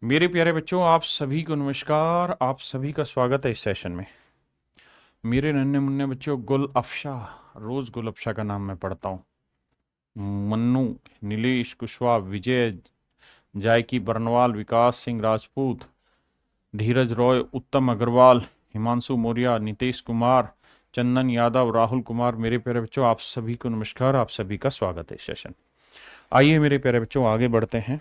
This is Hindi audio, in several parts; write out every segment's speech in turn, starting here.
मेरे प्यारे बच्चों, आप सभी को नमस्कार। आप सभी का स्वागत है इस सेशन में। मेरे नन्हे मुन्ने बच्चों, गुल अफशा, रोज गुल अफशा का नाम मैं पढ़ता हूँ। मन्नू, नीलेश कुशवाहा, विजय जायकी बरनवाल, विकास सिंह राजपूत, धीरज रॉय, उत्तम अग्रवाल, हिमांशु मौर्य, नीतीश कुमार, चंदन यादव, राहुल कुमार। मेरे प्यारे बच्चों, आप सभी को नमस्कार। आप सभी का स्वागत है इस सेशन। आइए मेरे प्यारे बच्चों, आगे बढ़ते हैं।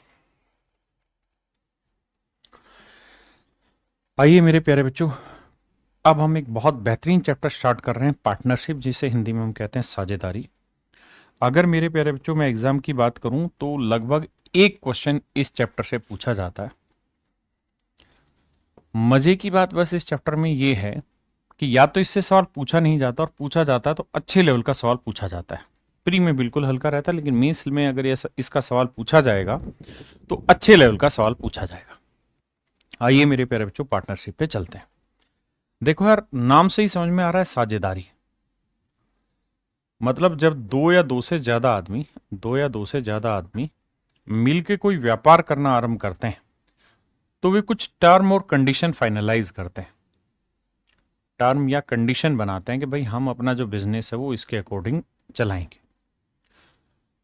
आइए मेरे प्यारे बच्चों, अब हम एक बहुत बेहतरीन चैप्टर स्टार्ट कर रहे हैं, पार्टनरशिप, जिसे हिंदी में हम कहते हैं साझेदारी। अगर मेरे प्यारे बच्चों मैं एग्जाम की बात करूं तो लगभग एक क्वेश्चन इस चैप्टर से पूछा जाता है। मजे की बात बस इस चैप्टर में ये है कि या तो इससे सवाल पूछा नहीं जाता, और पूछा जाता है तो अच्छे लेवल का सवाल पूछा जाता है। प्री में बिल्कुल हल्का रहता है, लेकिन मेंस में अगर इसका सवाल पूछा जाएगा तो अच्छे लेवल का सवाल पूछा जाएगा। आइए मेरे प्यारे बच्चों, पार्टनरशिप पे चलते हैं। देखो यार, नाम से ही समझ में आ रहा है साझेदारी। मतलब जब दो या दो से ज्यादा आदमी मिलके कोई व्यापार करना आरंभ करते हैं तो वे कुछ टर्म और कंडीशन फाइनलाइज करते हैं। टर्म या कंडीशन बनाते हैं कि भाई हम अपना जो बिजनेस है वो इसके अकॉर्डिंग चलाएंगे।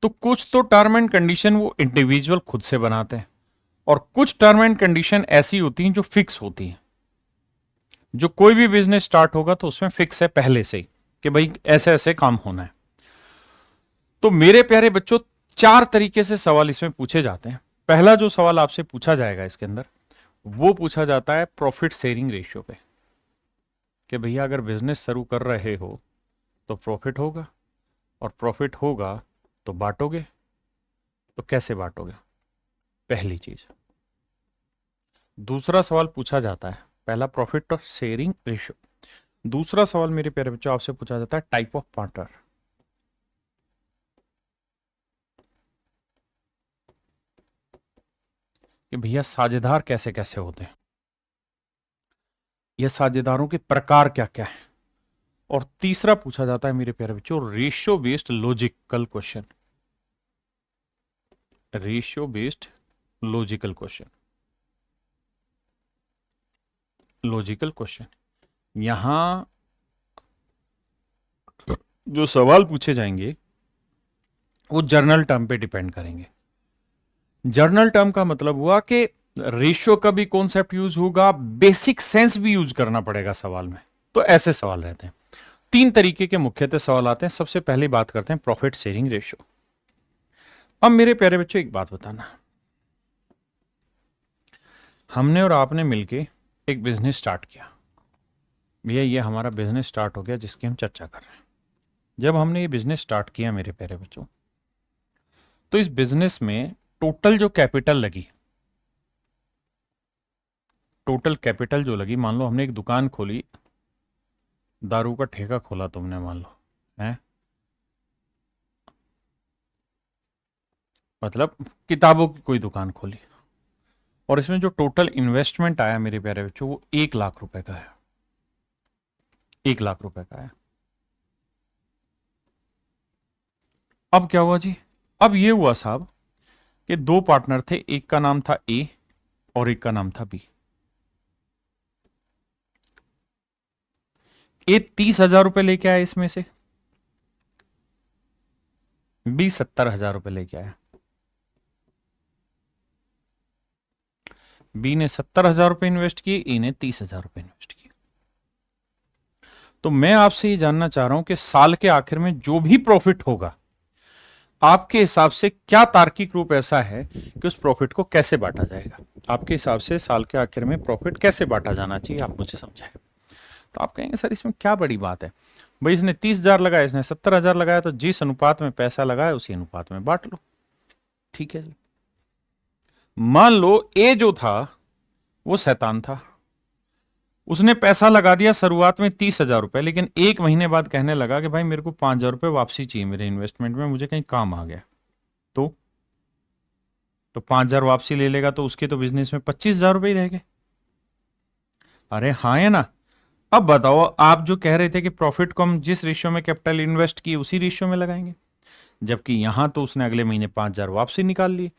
तो कुछ तो टर्म एंड कंडीशन वो इंडिविजुअल खुद से बनाते हैं, और कुछ टर्म एंड कंडीशन ऐसी होती हैं जो फिक्स होती हैं। जो कोई भी बिजनेस स्टार्ट होगा तो उसमें फिक्स है पहले से ही कि भाई ऐसे ऐसे काम होना है। तो मेरे प्यारे बच्चों, चार तरीके से सवाल इसमें पूछे जाते हैं। पहला जो सवाल आपसे पूछा जाएगा इसके अंदर, वो पूछा जाता है प्रॉफिट शेयरिंग रेशियो पे, कि भैया अगर बिजनेस शुरू कर रहे हो तो प्रॉफिट होगा, और प्रॉफिट होगा तो बांटोगे, तो कैसे बांटोगे, पहली चीज। दूसरा सवाल पूछा जाता है, पहला प्रॉफिट और शेयरिंग रेशियो। दूसरा सवाल मेरे प्यारे बच्चों आपसे पूछा जाता है टाइप ऑफ पार्टनर, कि भैया साझेदार कैसे कैसे होते हैं, यह साझेदारों के प्रकार क्या क्या है। और तीसरा पूछा जाता है मेरे प्यारे बच्चों ratio based logical question, ratio based logical question, logical question. यहां जो सवाल पूछे जाएंगे वो जर्नल टर्म पे डिपेंड करेंगे। जर्नल टर्म का मतलब हुआ कि रेशियो का भी कॉन्सेप्ट यूज होगा, बेसिक सेंस भी यूज करना पड़ेगा सवाल में। तो ऐसे सवाल रहते हैं। तीन तरीके के मुख्यतः सवाल आते हैं। सबसे पहले बात करते हैं प्रॉफिट शेयरिंग रेशियो। अब मेरे प्यारे बच्चों एक बात बताना, हमने और आपने मिलके एक बिजनेस स्टार्ट किया। भैया ये हमारा बिजनेस स्टार्ट हो गया जिसकी हम चर्चा कर रहे हैं। जब हमने ये बिजनेस स्टार्ट किया मेरे प्यारे बच्चों, तो इस बिजनेस में टोटल जो कैपिटल लगी, टोटल कैपिटल जो लगी, मान लो हमने एक दुकान खोली, दारू का ठेका खोला तुमने, मान लो है, मतलब किताबों की कोई दुकान खोली, और इसमें जो टोटल इन्वेस्टमेंट आया मेरे प्यारे बच्चों वो 1 लाख रुपए का है। 1 लाख रुपए का है। अब क्या हुआ जी, अब ये हुआ साहब कि दो पार्टनर थे, एक का नाम था ए और एक का नाम था बी। ए 30,000 रुपए लेके आया, इसमें से बी 70,000 रुपए लेके आया। बी ने 70,000 रुपए इन्वेस्ट किए, ए ने 30,000 रुपए इन्वेस्ट किए। तो मैं आपसे ये जानना चाह रहा हूं कि साल के आखिर में जो भी प्रॉफिट होगा, आपके हिसाब से क्या तार्किक रूप ऐसा है कि उस प्रॉफिट को कैसे बांटा जाएगा। आपके हिसाब से साल के आखिर में प्रॉफिट कैसे बांटा जाना चाहिए, आप मुझे समझाएं। तो आप कहेंगे सर इसमें क्या बड़ी बात है, भाई इसने 30,000 लगाया, इसने 70,000 लगाया, तो जिस अनुपात में पैसा लगाया उसी अनुपात में बांट लो। ठीक है जी। मान लो ए जो था वो शैतान था, उसने पैसा लगा दिया शुरुआत में 30,000 रुपए, लेकिन एक महीने बाद कहने लगा कि भाई मेरे को 5,000 रुपए वापसी चाहिए मेरे इन्वेस्टमेंट में, मुझे कहीं काम आ गया। तो 5,000 वापसी ले लेगा तो उसके तो बिजनेस में 25,000 रुपए ही रह गए। अरे हाँ है ना। अब बताओ, आप जो कह रहे थे कि प्रॉफिट को हम जिस रेशियो में कैपिटल इन्वेस्ट किए उसी रेशियो में लगाएंगे, जबकि यहां तो उसने अगले महीने 5,000 वापसी निकाल ली,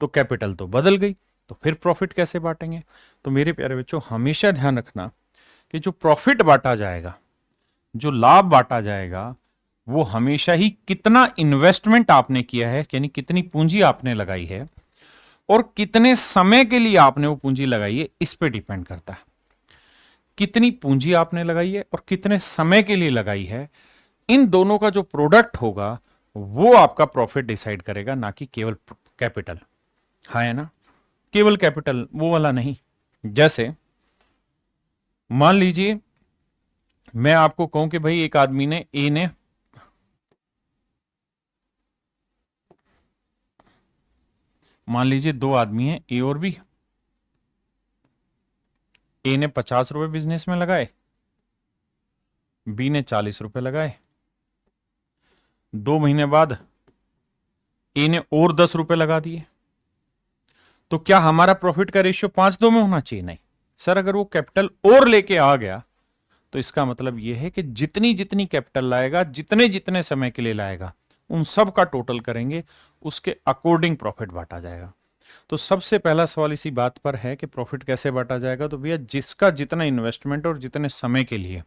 तो कैपिटल तो बदल गई। तो फिर प्रॉफिट कैसे बांटेंगे? तो मेरे प्यारे बच्चों, हमेशा ध्यान रखना कि जो प्रॉफिट बांटा जाएगा, जो लाभ बांटा जाएगा, वो हमेशा ही कितना इन्वेस्टमेंट आपने किया है, यानी कितनी पूंजी आपने लगाई है और कितने समय के लिए आपने वो पूंजी लगाई है, इस पे डिपेंड करता है। कितनी पूंजी आपने लगाई है और कितने समय के लिए लगाई है, इन दोनों का जो प्रोडक्ट होगा वो आपका प्रॉफिट डिसाइड करेगा, ना कि केवल कैपिटल। हाँ है ना, केवल कैपिटल वो वाला नहीं। जैसे मान लीजिए मैं आपको कहूं कि भाई एक आदमी ने ए ने मान लीजिए दो आदमी हैं, ए और बी। ए ने 50 रुपए बिजनेस में लगाए, बी ने 40 रुपए लगाए। 2 महीने बाद ए ने और 10 रुपए लगा दिए। तो क्या हमारा प्रॉफिट का रेशियो 5:2 में होना चाहिए? नहीं सर, अगर वो कैपिटल और लेके आ गया तो इसका मतलब यह है कि जितनी जितनी कैपिटल लाएगा, जितने जितने समय के लिए लाएगा, उन सब का टोटल करेंगे, उसके अकॉर्डिंग प्रॉफिट बांटा जाएगा। तो सबसे पहला सवाल इसी बात पर है कि प्रॉफिट कैसे बांटा जाएगा? तो भैया जिसका जितना इन्वेस्टमेंट और जितने समय के लिए,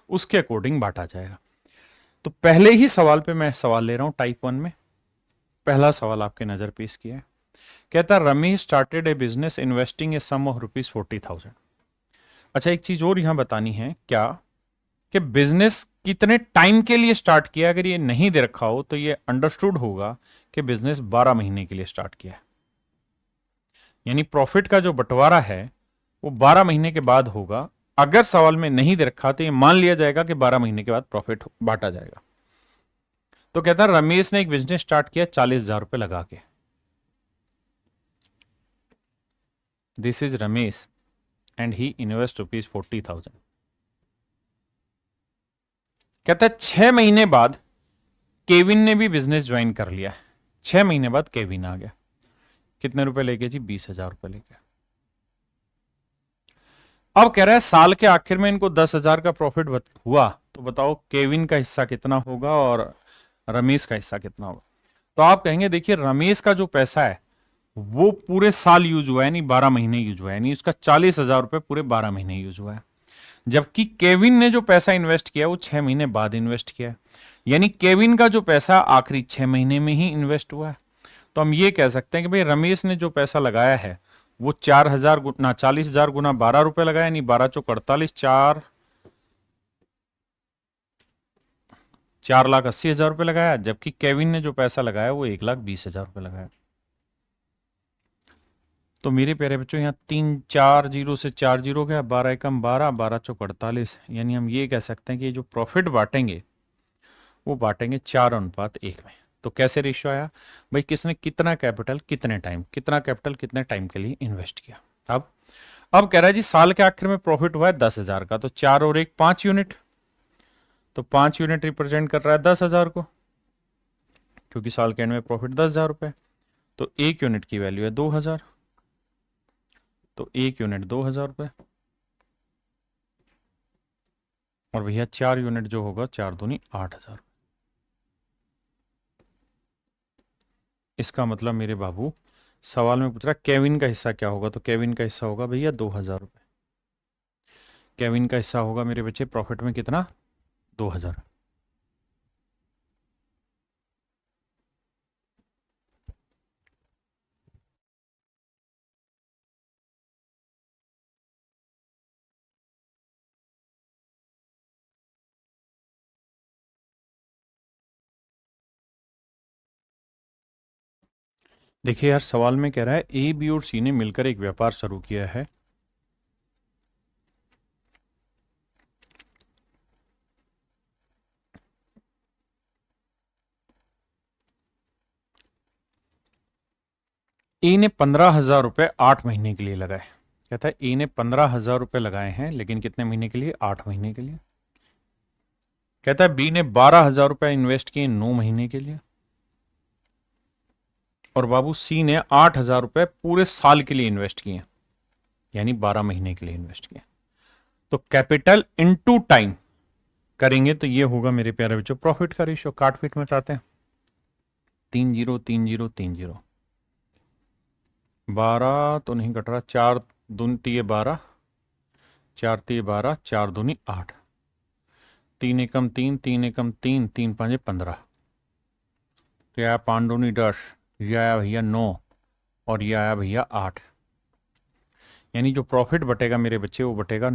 उसके अकॉर्डिंग बांटा जाएगा। तो पहले ही सवाल पे मैं सवाल ले रहा हूं टाइप 1 में। पहला सवाल आपके नजर पेश किया है, कहता Ramesh started a business investing a sum of ₹40,000। अच्छा, एक चीज और यहां बतानी है क्या, कि बिजनेस कितने टाइम के लिए स्टार्ट किया। अगर ये नहीं दे रखा हो तो ये अंडरस्टूड होगा कि बिजनेस 12 महीने के लिए स्टार्ट किया है, यानी प्रॉफिट का जो बंटवारा है वो 12 महीने के बाद होगा। अगर सवाल में नहीं दे रखा तो ये मान लिया जाएगा कि 12 महीने के बाद प्रॉफिट बांटा जाएगा। तो कहता है रमेश ने एक बिजनेस स्टार्ट किया 40,000 रुपए लगा के। This is Ramesh and he invest ₹40,000। कहता है 6 महीने बाद केविन ने भी बिजनेस ज्वाइन कर लिया। 6 महीने बाद केविन आ गया, कितने रुपए लेके जी? 20,000 रुपए लेके। अब कह रहा है साल के आखिर में इनको 10,000 का प्रॉफिट हुआ, तो बताओ केविन का हिस्सा कितना होगा और रमेश का हिस्सा कितना होगा? तो आप कहेंगे देखिए रमेश का जो पैसा है वो पूरे साल यूज हुआ है, नहीं 12 महीने यूज हुआ है, नहीं उसका 40,000 रुपए पूरे 12 महीने यूज हुआ है। जबकि केविन ने जो पैसा इन्वेस्ट किया वो 6 महीने बाद इन्वेस्ट किया है, यानी केविन का जो पैसा आखिरी 6 महीने में ही इन्वेस्ट हुआ है। तो हम ये कह सकते हैं कि भाई रमेश ने जो पैसा लगाया है वो 4,000 गुना 40,000 गुना 12 रुपए लगाया, नहीं 12 चौक 48, 4,80,000 रुपए लगाया। जबकि केविन ने जो पैसा लगाया वो 1,20,000 रुपए लगाया। तो मेरे प्यारे बच्चों यहाँ 3 4 जीरो से 4 जीरो गया, 12 एकम 12, 12 चौक 48, यानी हम ये कह सकते हैं कि जो प्रॉफिट बांटेंगे वो बांटेंगे 4:1 में। तो कैसे रेशियो आया भाई? किसने कितना कैपिटल कितने टाइम, कितना कैपिटल कितने टाइम के लिए इन्वेस्ट किया। अब कह रहा है जी साल के आखिर में प्रॉफिट हुआ है 10,000 का, तो 4 और 1 5 यूनिट, तो 5 यूनिट रिप्रेजेंट कर रहा है 10,000 को, क्योंकि साल के एंड में प्रॉफिट 10,000 रुपए। तो 1 यूनिट की वैल्यू है 2,000, तो 1 यूनिट 2,000 रुपए। और भैया 4 यूनिट जो होगा 4 दूनी 8,000। इसका मतलब मेरे बाबू सवाल में पूछ रहा केविन का हिस्सा क्या होगा, तो केविन का हिस्सा होगा भैया 2,000 रुपए। केविन का हिस्सा होगा मेरे बच्चे प्रॉफिट में कितना? 2,000। देखिए यार सवाल में कह रहा है ए बी और सी ने मिलकर एक व्यापार शुरू किया है। ए ने 15,000 रुपए 8 महीने के लिए लगाए। कहता है ए ने 15,000 रुपए लगाए हैं, लेकिन कितने महीने के लिए? 8 महीने के लिए। कहता है बी ने 12,000 रुपए इन्वेस्ट किए 9 महीने के लिए, और बाबू सी ने 8,000 रुपए पूरे साल के लिए इन्वेस्ट किए, यानी 12 महीने के लिए इन्वेस्ट किए। तो कैपिटल इनटू टाइम करेंगे तो ये होगा मेरे प्यारे बच्चों प्रॉफिट का रेशियो। काट पीट में चाहते हैं 3 0 3 0 3 0, 12 तो नहीं कट रहा, 4 दूनी 12, 4 तिये 12, 4 दूनी 8, 3 एकम 3, 3 एकम 3, 3 5 15, तो आया 5 दूनी 10, ये आया भैया 9 और ये आया भैया 8। यानी जो प्रॉफिट बटेगा मेरे बच्चे वो बटेगा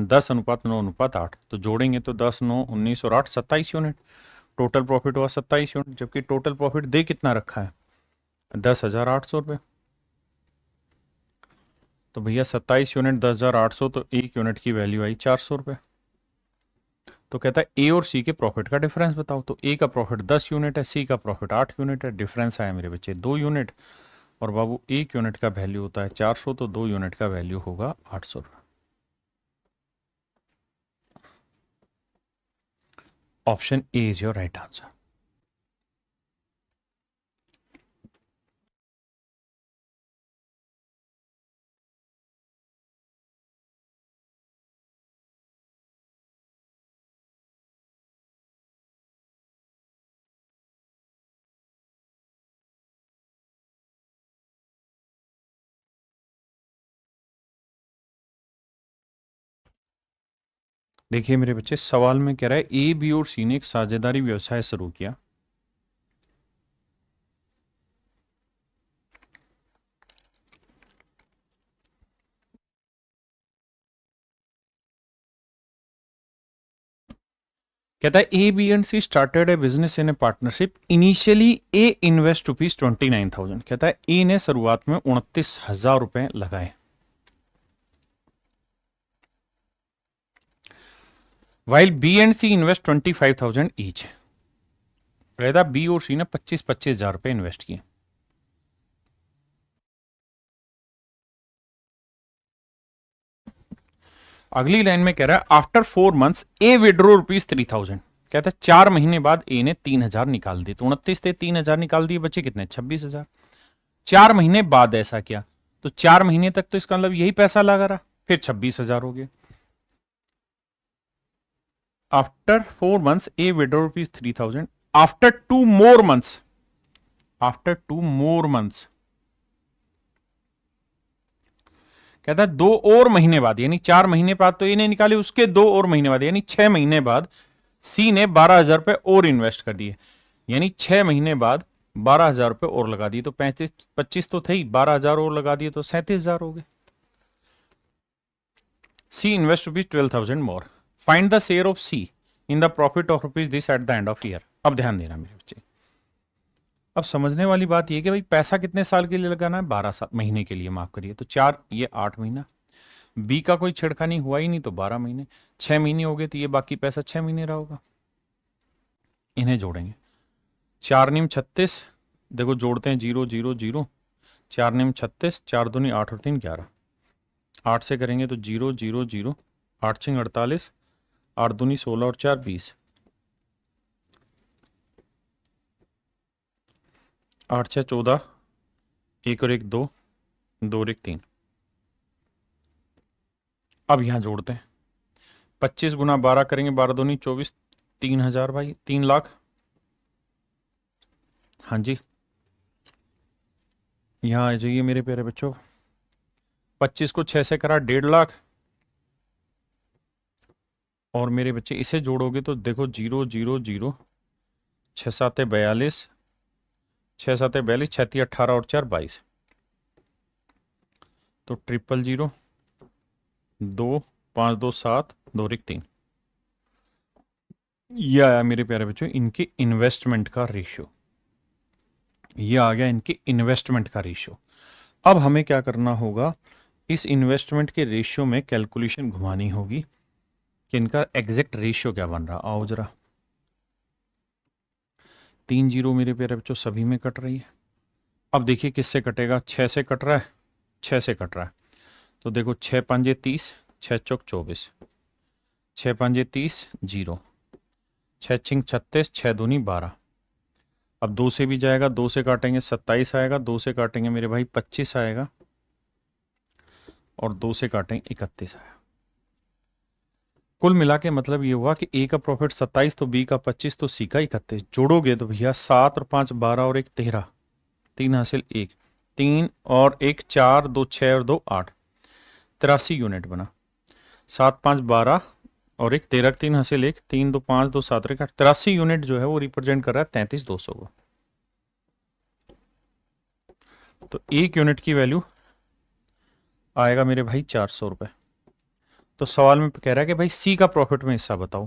10 अनुपात 9 अनुपात 8। तो जोड़ेंगे तो 10, 9, 19 और 8 27 यूनिट। टोटल प्रॉफिट हुआ 27 यूनिट, जबकि टोटल प्रॉफिट दे कितना रखा है 10,800 रुपये। तो भैया 27 यूनिट 10,800, तो एक यूनिट की वैल्यू आई 400 रुपये। तो कहता है ए और सी के प्रॉफिट का डिफरेंस बताओ। तो ए का प्रॉफिट 10 यूनिट है, सी का प्रॉफिट 8 यूनिट है, डिफरेंस आया मेरे बच्चे 2 यूनिट। और बाबू एक यूनिट का वैल्यू होता है 400, तो 2 यूनिट का वैल्यू होगा 800 रुपये। Option A is your right answer. देखिए मेरे बच्चे, सवाल में कह रहा है ए, बी और सी ने एक साझेदारी व्यवसाय शुरू किया। कहता है A, B and C started a business in a partnership. Initially A invest ₹29,000। कहता है ए ने शुरुआत में 29,000 रुपए लगाए, while B and C invest 25,000 each. कहता बी और सी ने 25,000 रुपए इन्वेस्ट किए। अगली लाइन में कह रहा है आफ्टर 4 मंथ्स ए विड्रो ₹3,000। कहता है 4 महीने बाद ए ने 3,000 निकाल दिए। तो 29 थे, 3,000 निकाल दिए, बचे कितने 26,000। 4 महीने बाद ऐसा किया, तो 4 महीने तक तो इसका मतलब यही पैसा लगा रहा, फिर 26,000 हो गए। After 4 months A withdrew ₹3,000। After 2 more months, after 2 more months कहता है 2 और महीने बाद, यानी 4 महीने बाद तो इन्हें निकाले, उसके 2 और महीने बाद यानी 6 महीने बाद सी ने 12,000 रुपए और इन्वेस्ट कर दिए। यानी 6 महीने बाद 12,000 रुपए और लगा दिए। तो 25 तो थे ही, 12,000 और लगा दिए तो 37,000 हो गए। C invest ₹12,000 more. Find the share of C in the profit of ₹this at the end of year. अब ध्यान देना मेरे बच्चे, अब समझने वाली बात यह कि भाई पैसा कितने साल के लिए लगाना है, 12 महीने के लिए, माफ करिए। तो 4, ये 8 महीना। बी का कोई छिड़खानी हुआ ही नहीं तो 12 महीने। 6 महीने हो गए तो ये बाकी पैसा 6 महीने रहा होगा। इन्हें जोड़ेंगे, 4 नियम 36, देखो जोड़ते हैं 0 0 0, 4 नियम 36, 4 दूनी 8 और 3 11, 8 से करेंगे तो 0 0 0, 8 6 48, 8 दूनी 16 और 4 20, 8 6 14, 1 और 1 2, 2 और 1 3। अब यहां जोड़ते हैं, 25 गुना 12 करेंगे, 12 दूनी 24, 3,000 भाई, 3 लाख। हाँ जी, यहां आ जाइए मेरे प्यारे बच्चों, 25 को 6 से करा 1.5 लाख। और मेरे बच्चे इसे जोड़ोगे तो देखो 0 0 0, 6 7 42, 6 7 42, 6 18 और 4 22, तो 000, 2 5 2 7, 2 1 3। ये आया मेरे प्यारे बच्चों इनके इन्वेस्टमेंट का रेशियो। ये आ गया इनके इन्वेस्टमेंट का रेशियो। अब हमें क्या करना होगा, इस इन्वेस्टमेंट के रेशियो में कैलकुलेशन घुमानी होगी कि इनका एग्जैक्ट रेशियो क्या बन रहा। आओ जरा, 3 0 मेरे प्यारे बच्चों सभी में कट रही है। अब देखिए किससे कटेगा, 6 से कट रहा है, 6 से कट रहा है। तो देखो 6 5 30, 6 चौक 24, 6 5 30 0, 6 6 36, 6 दूनी 12। अब 2 से भी जाएगा, 2 से काटेंगे 27 आएगा, 2 से काटेंगे मेरे भाई 25 आएगा, और 2 से काटेंगे 31 आएगा। कुल मिला के मतलब ये हुआ कि ए का प्रॉफिट 27, तो बी का 25, तो सी का 31। जोड़ोगे तो भैया 7 और 5 12 और 1 13, 3 हासिल 1, 3 और 1 4, 2 6 और 2 8, 83 यूनिट बना। 7 5 12 और एक 13 3 हासिल 1 3 2 5 2 7 1 8, 83 यूनिट जो है वो रिप्रेजेंट कर रहा है 33,200 को। तो एक यूनिट की वैल्यू आएगा मेरे भाई 400 रुपये। तो सवाल में कह रहा है कि भाई सी का प्रॉफिट में हिस्सा बताओ।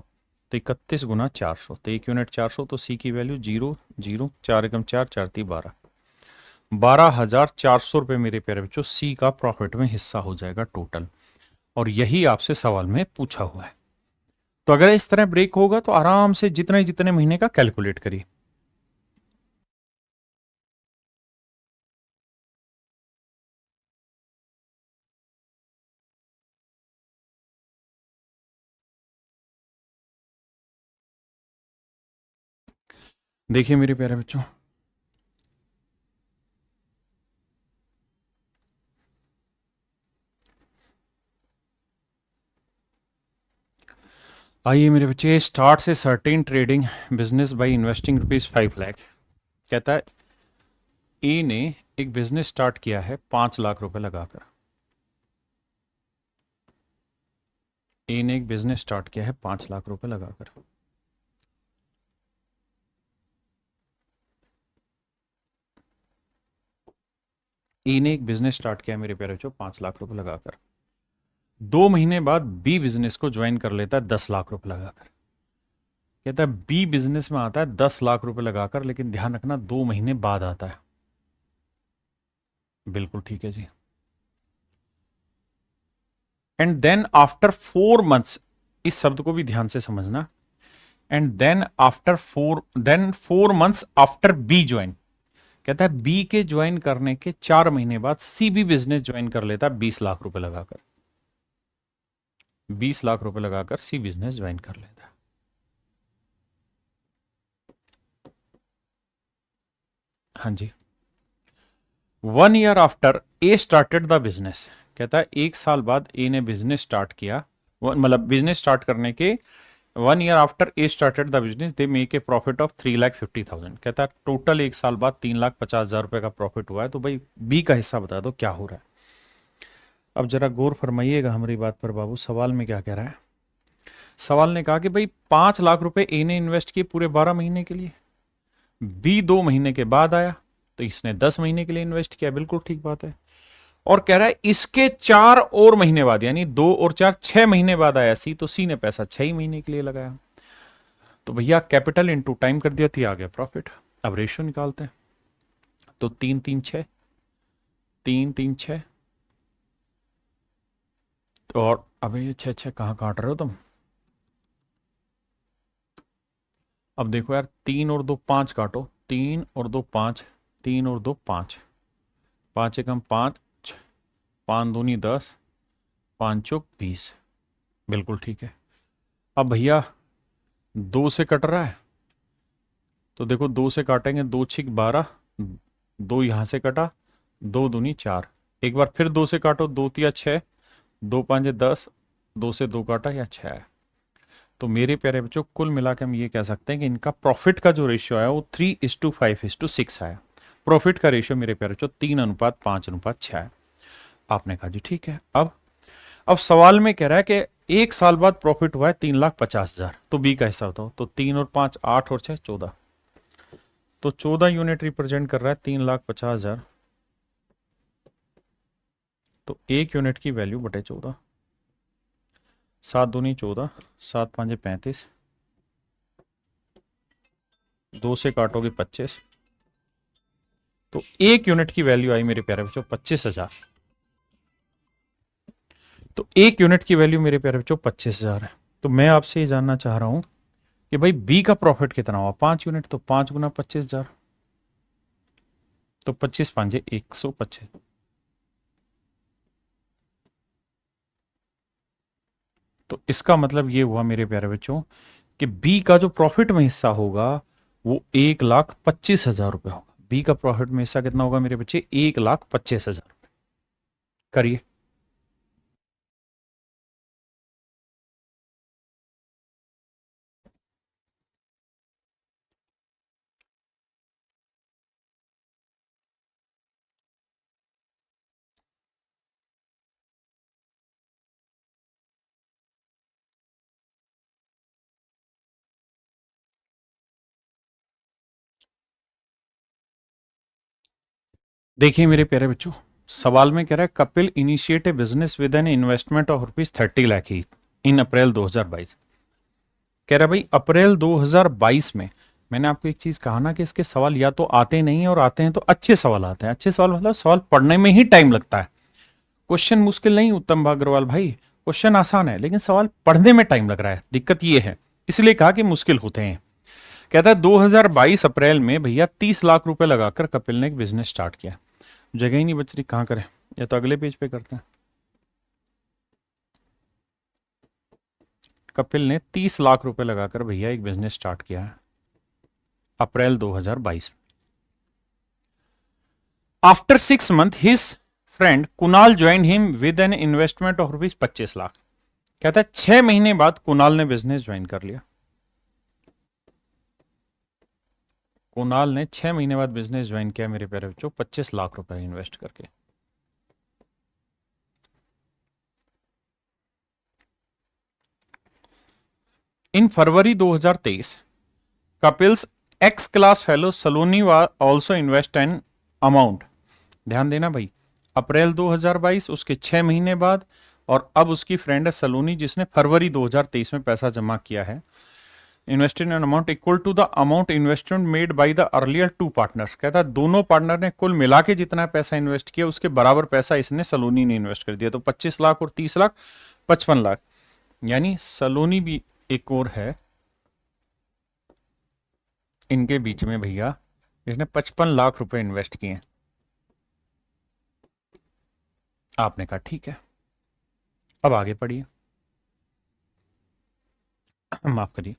तो 31 गुना 400, तो एक यूनिट 400, तो सी की वैल्यू 0 0 4 एकम 4 4 3 12, 12,400 रुपये मेरे प्यारे बच्चों सी का प्रॉफिट में हिस्सा हो जाएगा टोटल। और यही आपसे सवाल में पूछा हुआ है। तो अगर इस तरह ब्रेक होगा तो आराम से जितने जितने महीने का कैलकुलेट करिए। देखिए मेरे प्यारे बच्चों, आइए मेरे बच्चे, स्टार्ट से certain trading business by investing ₹5 lakh. कहता है ए ने एक बिजनेस स्टार्ट किया है 5 लाख रुपए लगाकर। ए ने एक बिजनेस स्टार्ट किया है 5 लाख रुपए लगाकर। ए ने एक बिजनेस स्टार्ट किया मेरे प्यारे बच्चों 5 लाख रुपए लगाकर। 2 महीने बाद बी बिजनेस को ज्वाइन कर लेता है 10 लाख रुपए लगाकर। कहता है बी बिजनेस में आता है 10 लाख रुपए लगाकर, लेकिन ध्यान रखना 2 महीने बाद आता है। बिल्कुल ठीक है जी। एंड देन आफ्टर 4 मंथ्स, इस शब्द को भी ध्यान से समझना, and then 4 months after B join. कहता है बी के ज्वाइन करने के 4 महीने बाद सी भी बिजनेस ज्वाइन कर लेता है 20 लाख रुपए लगाकर। 20 लाख रुपए लगाकर सी बिजनेस ज्वाइन कर लेता है। हाँ जी। 1 year after a started the business. कहता है 1 साल बाद ए ने बिजनेस स्टार्ट किया, मतलब बिजनेस स्टार्ट करने के 1 year after a started the business they make a profit of 3,50,000। कहता है टोटल 1 साल बाद 3,50,000 रुपए का प्रॉफिट हुआ है। तो भाई बी का हिस्सा बता दो क्या हो रहा है। अब जरा गौर फरमाइएगा हमारी बात पर बाबू, सवाल में क्या कह रहा है। सवाल ने कहा कि भाई 5 लाख रुपए ए ने इन्वेस्ट किए पूरे 12 महीने के लिए, बी 2 महीने के बाद आया तो इसने 10 महीने के लिए इन्वेस्ट किया। बिल्कुल ठीक बात है। और कह रहा है इसके 4 और महीने बाद, यानी 2 और 4 6 महीने बाद आया सी, तो सी ने पैसा 6 ही महीने के लिए लगाया। तो भैया कैपिटल इनटू टाइम कर दिया, तो आ गया प्रॉफिट। अब रेशियो निकालते हैं। तो 3 3 6, 3 3 6, और अबे ये 6 6 कहाँ काट रहे हो तुम। अब देखो यार, 3 और 2 5 काटो, 3 और 2 5, 3 और 2 5, 5 एकम 5, 5 दूनी 10, 5 चौक 20। बिल्कुल ठीक है। अब भैया 2 से कट रहा है, तो देखो 2 से काटेंगे, 2 छिक 12, 2 यहां से कटा, 2 दूनी 4, एक बार फिर 2 से काटो, 2 तिया 6, 2 5 10, 2 से 2 काटा या 6 है। तो मेरे प्यारे बच्चों कुल मिलाकर हम ये कह सकते हैं कि इनका प्रॉफिट का जो रेशियो आया वो 3:5:6 आया। प्रॉफिट का रेशियो मेरे प्यारे बच्चों 3:5:6 है। आपने कहा जी ठीक है। अब सवाल में कह रहा है कि 1 साल बाद प्रॉफिट हुआ है 3,50,000, तो बी का हिस्सा बताओ। तो 3 और 5 8 और 6 14, तो 14 यूनिट रिप्रेजेंट कर रहा है 3,50,000। तो एक यूनिट की वैल्यू बटे 14, 7 दूनी 14, 7 5 35, 2 से काटोगे 25, तो एक यूनिट की वैल्यू आई मेरे प्यारे बच्चों 25,000। तो एक यूनिट की वैल्यू मेरे प्यारे बच्चों 25,000 है। तो मैं आपसे ये जानना चाह रहा हूं कि भाई बी का प्रॉफिट कितना हुआ, 5 यूनिट, तो 5 गुना 25,000, तो 25 5 125। तो इसका मतलब ये हुआ मेरे प्यारे बच्चों कि बी का जो प्रॉफिट में हिस्सा होगा वो 1,25,000 रुपये होगा। बी का प्रॉफिट में हिस्सा कितना होगा मेरे बच्चे, 1,25,000। करिए। देखिए मेरे प्यारे बच्चों, सवाल में कह रहा है Kapil initiate a business with an investment of ₹30 lakh in April 2022। कह रहा है भाई अप्रैल 2022 में। मैंने आपको एक चीज कहा ना कि इसके सवाल या तो आते नहीं हैं और आते हैं तो अच्छे सवाल आते हैं। अच्छे सवाल मतलब सवाल पढ़ने में ही टाइम लगता है। क्वेश्चन मुश्किल नहीं उत्तम अग्रवाल भाई, क्वेश्चन आसान है लेकिन सवाल पढ़ने में टाइम लग रहा है। दिक्कत ये है, इसलिए कहा कि मुश्किल होते हैं। कहता है 2022 अप्रैल में भैया 30 लाख रुपए लगाकर कपिल ने एक बिजनेस स्टार्ट किया। जगह ही नहीं बच रही, कहां करें, या तो अगले पेज पे करते हैं। कपिल ने 30 लाख रुपए लगाकर भैया एक बिजनेस स्टार्ट किया है अप्रैल 2022। After 6 month his friend Kunal join him with an investment of ₹25 lakh. कहता है 6 महीने बाद कुणाल ने बिजनेस ज्वाइन कर लिया। कुणाल ने 6 महीने बाद बिजनेस ज्वाइन किया मेरे प्यारे बच्चों, 25 लाख रुपए इन्वेस्ट करके। इन फरवरी 2023 Kapil's x class fellow Saloni also invest an amount. ध्यान देना भाई, अप्रैल 2022 उसके 6 महीने बाद, और अब उसकी फ्रेंड है सलोनी जिसने फरवरी 2023 में पैसा जमा किया है। Invested an amount equal to the amount investment made by the earlier two partners. कहता है दोनों पार्टनर ने कुल मिला के जितना पैसा इन्वेस्ट किया उसके बराबर पैसा इसने सलोनी ने इन्वेस्ट कर दिया। तो 25 लाख और 30 लाख 55 लाख, यानी सलोनी भी एक और है इनके बीच में भैया, इसने 55 लाख रुपए इन्वेस्ट किए। आपने कहा ठीक है, अब आगे पढ़िए। माफ करिए।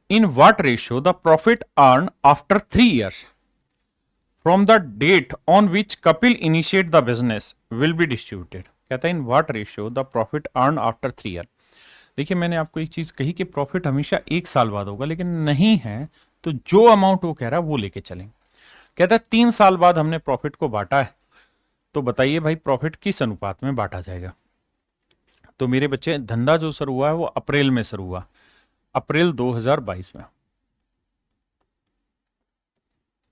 In what ratio the profit earn after 3 years from the date on which Kapil initiate the business will be distributed. कहता है in what ratio the profit earn after 3 year। देखिए मैंने आपको एक चीज कही कि प्रॉफिट हमेशा 1 साल बाद होगा, लेकिन नहीं है तो जो अमाउंट वो कह रहा है वो लेके चलें। कहता है 3 साल बाद हमने प्रॉफिट को बांटा है, तो बताइए भाई प्रॉफिट किस अनुपात में बांटा जाएगा। तो मेरे बच्चे धंधा जो शुरू हुआ है वो अप्रैल में शुरू हुआ, अप्रैल 2022 में,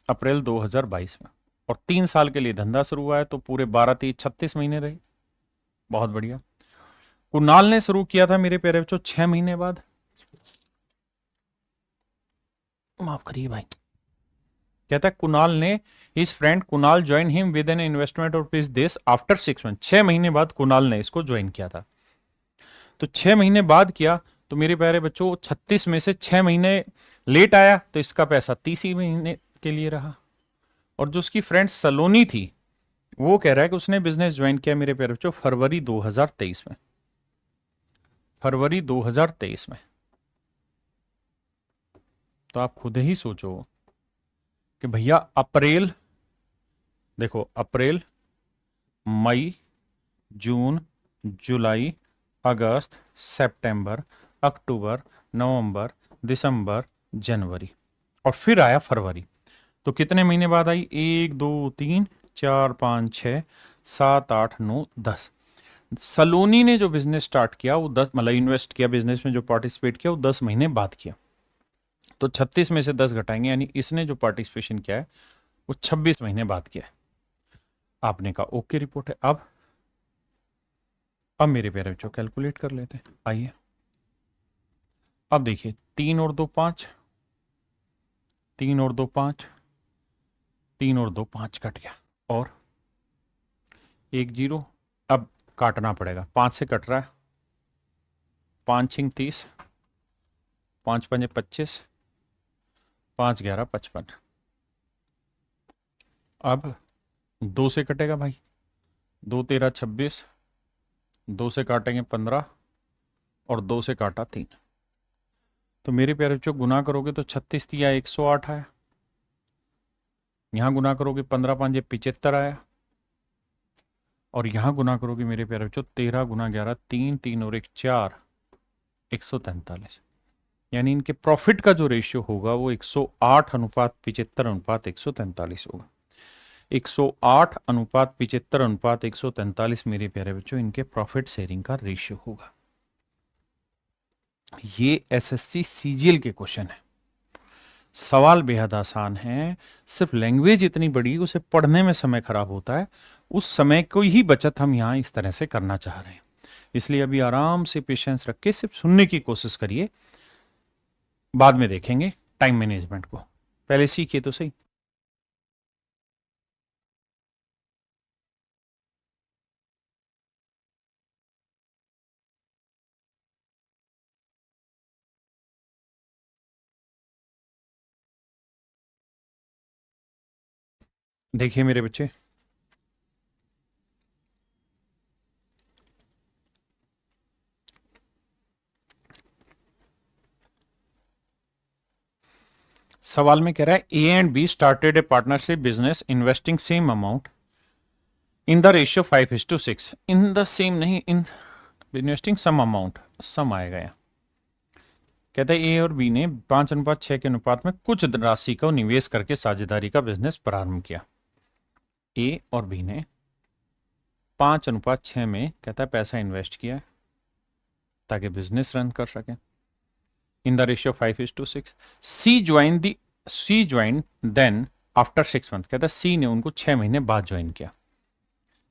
अप्रैल 2022 में, और 3 साल के लिए धंधा शुरू हुआ है तो पूरे 12 3 36 महीने रहे। बहुत बढ़िया। कुणाल ने शुरू किया था मेरे प्यारे बच्चों 6 महीने बाद। माफ करिए भाई। कहता है कुणाल ने, his friend Kunal join him with an investment of this after 6 month. 6 महीने बाद कुणाल ने इसको ज्वाइन किया था। तो 6 महीने बाद किया तो मेरे प्यारे बच्चों 36 में से 6 महीने लेट आया तो इसका पैसा 30 ही महीने के लिए रहा। और जो उसकी फ्रेंड सलोनी थी वो कह रहा है कि उसने बिजनेस ज्वाइन किया मेरे प्यारे बच्चों फरवरी 2023 में, फरवरी 2023 में। तो आप खुद ही सोचो कि भैया अप्रैल, देखो अप्रैल, मई, जून, जुलाई, अगस्त, सितंबर, अक्टूबर, नवंबर, दिसंबर, जनवरी, और फिर आया फरवरी। तो कितने महीने बाद आई? 1 2 3 4 5 6 7 8 9 10। सलोनी ने जो बिजनेस स्टार्ट किया वो 10, मतलब इन्वेस्ट किया बिजनेस में, जो पार्टिसिपेट किया वो 10 महीने बाद किया। तो 36 में से 10 घटाएंगे, यानी इसने जो पार्टिसिपेशन किया है वो 26 महीने बाद किया है। आपने कहा ओके रिपोर्ट है। अब मेरे प्यारे बच्चों कैलकुलेट कर लेते हैं, आइए। अब देखिए 3 और 2 5, 3 और 2 5, 3 और 2 5 कट गया, और 1 0। अब काटना पड़ेगा, 5 से कट रहा है, 5 6 30, 5 5 25, 5 11 55। अब 2 से कटेगा भाई, 2 13 26, 2 से काटेंगे 15, और 2 से काटा 3। तो मेरे प्यारे बच्चों गुना करोगे तो 36 या 108 आया, यहां गुना करोगे 15 5 75 आया, और यहां गुना करोगे मेरे प्यारे बच्चों 13 गुना 11 3 3 और 1 4, 143। यानी इनके प्रॉफिट का जो रेशियो होगा वो 108 अनुपात 75 अनुपात 143 होगा। 108 अनुपात 75 अनुपात 143 मेरे प्यारे बच्चों इनके प्रॉफिट शेयरिंग का रेशियो होगा। ये एसएससी सीजीएल के क्वेश्चन है। सवाल बेहद आसान है, सिर्फ लैंग्वेज इतनी बड़ी उसे पढ़ने में समय खराब होता है, उस समय को ही बचत हम यहाँ इस तरह से करना चाह रहे हैं। इसलिए अभी आराम से पेशेंस रख के सिर्फ सुनने की कोशिश करिए, बाद में देखेंगे टाइम मैनेजमेंट को, पहले सीखिए तो सही। देखिए मेरे बच्चे, सवाल में कह रहा है ए and be started A partnership business investing same amount in the ratio 5:6। In the same नहीं, इन इन्वेस्टिंग सम अमाउंट, सम आएगा यहाँ। कहता है ए और बी ने 5:6 के अनुपात में कुछ राशि को निवेश करके साझेदारी का बिजनेस प्रारंभ किया। ए और बी ने 5:6 में कहता है पैसा इन्वेस्ट किया है ताकि बिजनेस रन कर सके in the ratio 5:6। C join then after 6 month. कहता है सी ने उनको 6 महीने बाद ज्वाइन किया।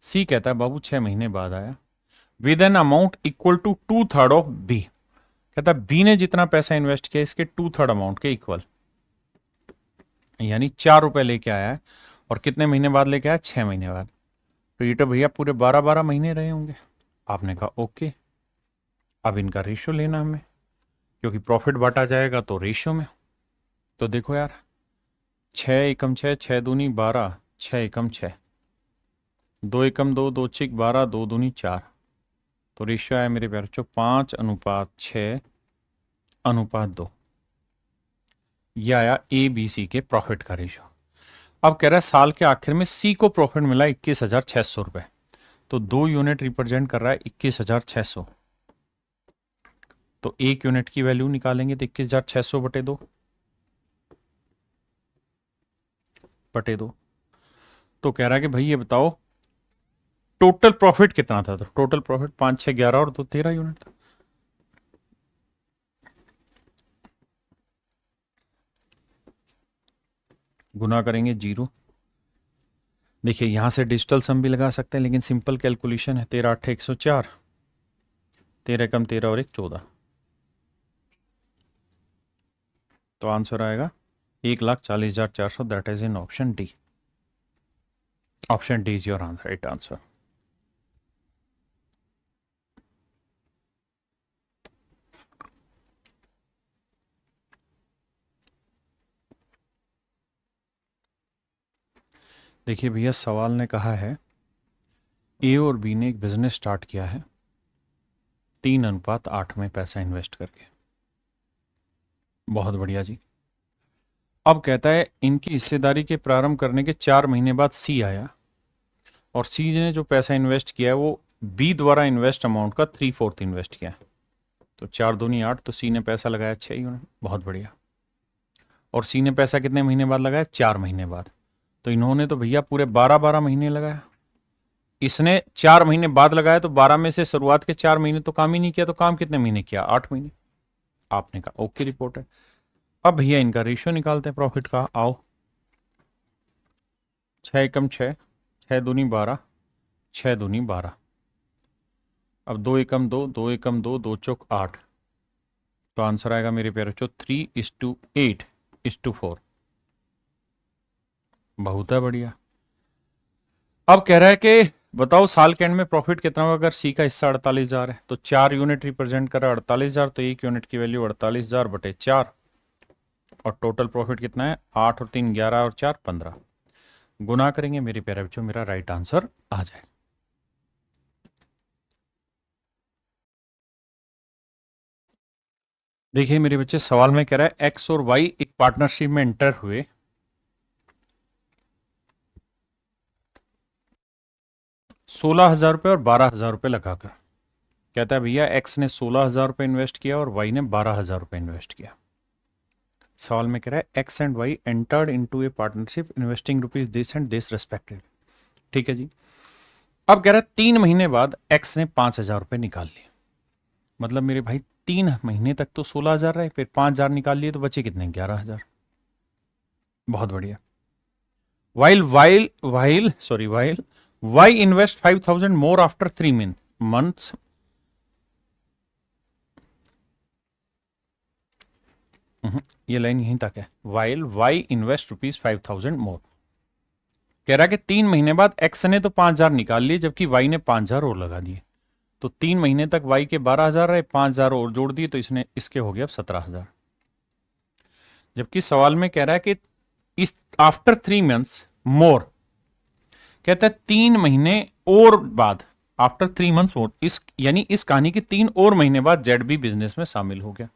सी कहता है बाबू 6 महीने बाद आया with an amount equal to 2/3 of B. कहता है बी ने जितना पैसा इन्वेस्ट किया इसके 2/3 अमाउंट के इक्वल, यानी 4 रुपए लेके आया है और कितने महीने बाद लेके आया, 6 महीने बाद। तो ये तो भैया पूरे 12-12 महीने रहे होंगे। आपने कहा ओके, अब इनका रेशियो लेना हमें, क्योंकि प्रॉफिट बांटा जाएगा तो रेशियो में। तो देखो यार, 6 एकम 6, 6 दूनी 12, 6 एकम 6, 2 एकम 2, 2 छिक 12, 2 दूनी 4। तो रेशियो आया मेरे प्यारे बच्चों 5:6:2। यह आया ए बी सी के प्रॉफिट का रेशियो। अब कह रहा है साल के आखिर में सी को प्रॉफिट मिला 21,600 रुपए। तो 2 यूनिट रिप्रेजेंट कर रहा है 21,600। तो 1 यूनिट की वैल्यू निकालेंगे तो 21,600 बटे 2 बटे 2। तो कह रहा है कि भाई ये बताओ टोटल प्रॉफिट कितना था। तो टोटल प्रॉफिट 5, 6, 11 और 2, 13 यूनिट था। गुना करेंगे 0। देखिए यहां से डिजिटल सम भी लगा सकते हैं, लेकिन सिंपल कैलकुलेशन है। 13 8 104, 13 कम 13 और 1 14। तो आंसर आएगा 1,40,400। That is in option D. Option D is your right answer. देखिए भैया, सवाल ने कहा है ए और बी ने एक बिजनेस स्टार्ट किया है 3:8 में पैसा इन्वेस्ट करके। बहुत बढ़िया जी। अब कहता है इनकी हिस्सेदारी के प्रारंभ करने के 4 महीने बाद सी आया और सी ने जो पैसा इन्वेस्ट किया है वो बी द्वारा इन्वेस्ट अमाउंट का 3/4 इन्वेस्ट किया है। तो 4 दूनी 8, तो सी ने पैसा लगाया 6 यूनिट। बहुत बढ़िया। और सी ने पैसा कितने महीने बाद लगाया, 4 महीने बाद। तो इन्होंने तो भैया पूरे 12-12 महीने लगाया। इसने 4 महीने बाद लगाया, तो 12 में से शुरुआत के 4 महीने तो काम ही नहीं किया। तो काम कितने महीने किया, 8 महीने। आपने कहा ओके, रिपोर्ट है। अब भैया इनका रेशियो निकालते हैं प्रॉफिट का। आओ, 6 एकम 6, 6 दूनी 12, 6 दूनी 12। अब 2 एकम 2, 2 एकम 2, 2 चौक 8। तो आंसर आएगा मेरे प्यारे बच्चों 3:8:4। बहुत है बढ़िया। अब कह रहा है कि बताओ साल के एंड में प्रॉफिट कितना होगा अगर सी का हिस्सा 48,000 है। तो 4 यूनिट रिप्रेजेंट कर रहा है 48,000, तो 1 यूनिट की वैल्यू 48,000 बटे 4। और टोटल प्रॉफिट कितना है, 8 और 3 11 और 4 15। गुना करेंगे मेरे प्यारे बच्चों, मेरा राइट आंसर आ जाए। देखिए मेरे बच्चे, सवाल में कह रहा है एक्स और वाई एक पार्टनरशिप में एंटर हुए 16,000 रुपये और 12,000 रुपये लगाकर। कहता है भैया एक्स ने 16,000 रुपये इन्वेस्ट किया और वाई ने 12,000 रुपये इन्वेस्ट किया। सवाल में कह रहा है X and Y entered into a partnership investing rupees this and this respective. ठीक है जी। अब कह रहा है 3 महीने बाद एक्स ने 5,000 रुपये निकाल लिए। मतलब मेरे भाई 3 महीने तक तो 16,000 रहे, फिर 5,000 निकाल लिए तो बचे कितने, 11,000। बहुत बढ़िया। while why invest 5,000 more after 3 months? ये लाइन यहीं तक है। while why invest ₹5,000 more, कह रहा है कि 3 महीने बाद एक्स ने तो 5,000 निकाल लिए, जबकि वाई ने 5,000 और लगा दिए। तो 3 महीने तक वाई के 12,000 रहे, 5,000 और जोड़ दिए, तो इसने इसके हो गया अब 17,000। जबकि सवाल में कह रहा है कि इस आफ्टर 3 मंथ्स मोर, कहता है 3 महीने और बाद, आफ्टर 3 मंथ्स मोर, इस यानी इस कहानी के 3 और महीने बाद जेड भी बिजनेस में शामिल हो गया।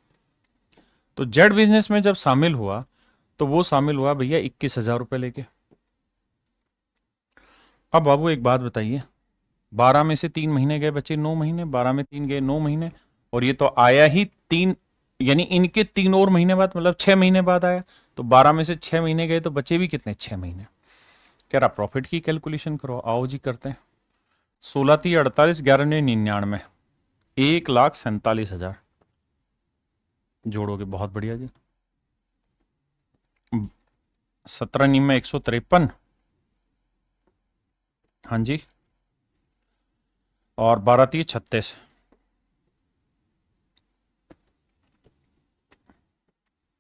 तो जेड बिजनेस में जब शामिल हुआ तो वो शामिल हुआ भैया 21,000 रुपए लेके। अब बाबू एक बात बताइए, 12 में से 3 महीने गए, बचे 9 महीने, 12 में 3 गए 9 महीने, और ये तो आया ही 3, यानी इनके 3 और महीने बाद, मतलब 6 महीने बाद आया। तो 12 में से 6 महीने गए तो बचे भी कितने, 6 महीने। कह रहा प्रॉफिट की कैलकुलेशन करो। आओ जी करते हैं। 16×3 = 48, 11×99, 1,47,000 जोड़ोगे, बहुत बढ़िया जी। 17×9 = 153, हाँ जी, और 12×3 = 36,